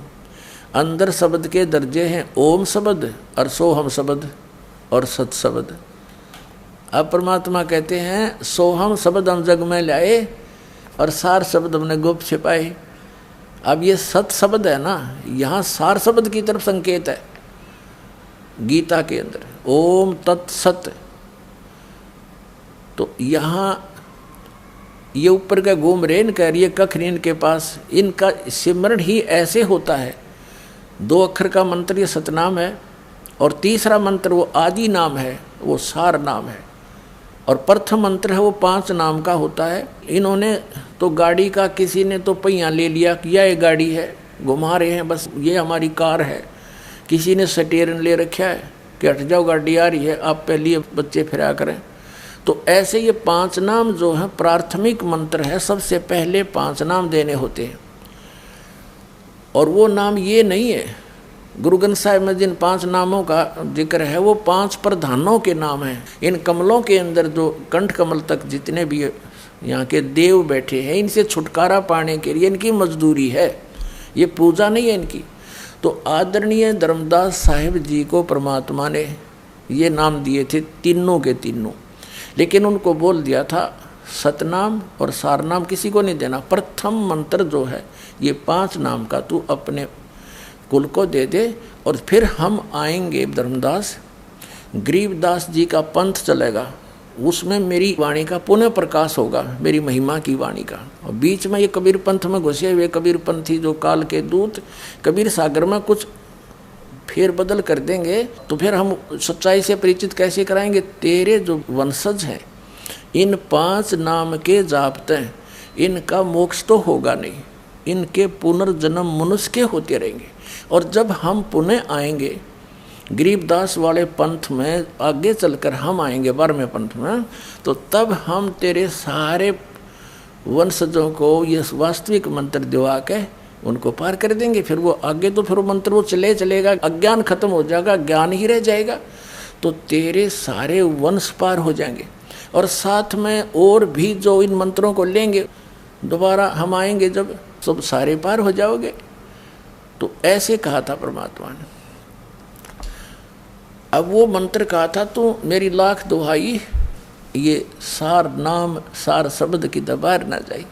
अंदर शब्द के दर्जे हैं, ओम शब्द और सोहम शब्द और सत शब्द। अब परमात्मा कहते हैं सोहम शब्द हम जग में लाए और सार शब्द हमने गुप्त छिपाए। अब ये सत शब्द है ना, यहाँ सार शब्द की तरफ संकेत है। गीता के अंदर ओम तत्सत, तो यहाँ ये ऊपर का घूम रेन कर ये कख रेन के पास, इनका सिमरण ही ऐसे होता है। 2 अक्षर का मंत्र ये सतनाम है, और तीसरा मंत्र वो आदि नाम है, वो सार नाम है, और प्रथम मंत्र है वो 5 नाम का होता है। इन्होंने तो गाड़ी का, किसी ने तो पहिया ले लिया कि यह गाड़ी है, घुमा रहे हैं बस ये हमारी कार है। किसी ने स्टीयरिंग ले रखा है कि हट जाओ गाड़ी आ रही है, आप पहले बच्चे फिरा करें। तो ऐसे ये 5 नाम जो है प्राथमिक मंत्र है, सबसे पहले 5 नाम देने होते हैं। और वो नाम ये नहीं है, गुरु ग्रंथ साहिब में जिन 5 नामों का जिक्र है वो 5 प्रधानों के नाम हैं। इन कमलों के अंदर जो कंठ कमल तक जितने भी यहाँ के देव बैठे हैं, इनसे छुटकारा पाने के लिए इनकी मजदूरी है, ये पूजा नहीं है इनकी। तो आदरणीय धर्मदास साहिब जी को परमात्मा ने ये नाम दिए थे, तीनों के तीनों, लेकिन उनको बोल दिया था सतनाम और सारनाम किसी को नहीं देना। प्रथम मंत्र जो है ये 5 नाम का तू अपने कुल को दे दे, और फिर हम आएंगे धर्मदास, गरीबदास जी का पंथ चलेगा, उसमें मेरी वाणी का पुनः प्रकाश होगा, मेरी महिमा की वाणी का। और बीच में ये कबीर पंथ में घुसे हुए कबीर पंथी जो काल के दूत कबीर सागर में कुछ फेर बदल कर देंगे, तो फिर हम सच्चाई से परिचित कैसे कराएंगे। तेरे जो वंशज हैं इन 5 नाम के जापते हैं, इनका मोक्ष तो होगा नहीं, इनके पुनर्जन्म मनुष्य के होते रहेंगे। और जब हम पुनः आएंगे गरीबदास वाले पंथ में, आगे चलकर हम आएंगे 12वें पंथ में, तो तब हम तेरे सारे वंशजों को ये वास्तविक मंत्र दिवा के उनको पार कर देंगे। फिर वो आगे तो फिर वो मंत्र वो चलेगा, अज्ञान खत्म हो जाएगा, ज्ञान ही रह जाएगा, तो तेरे सारे वंश पार हो जाएंगे। और साथ में और भी जो इन मंत्रों को लेंगे, दोबारा हम आएंगे जब सब सारे पार हो जाओगे। तो ऐसे कहा था परमात्मा ने। अब वो मंत्र कहा था तो मेरी लाख दुहाई, ये सार नाम सार शब्द की दबार ना जाए।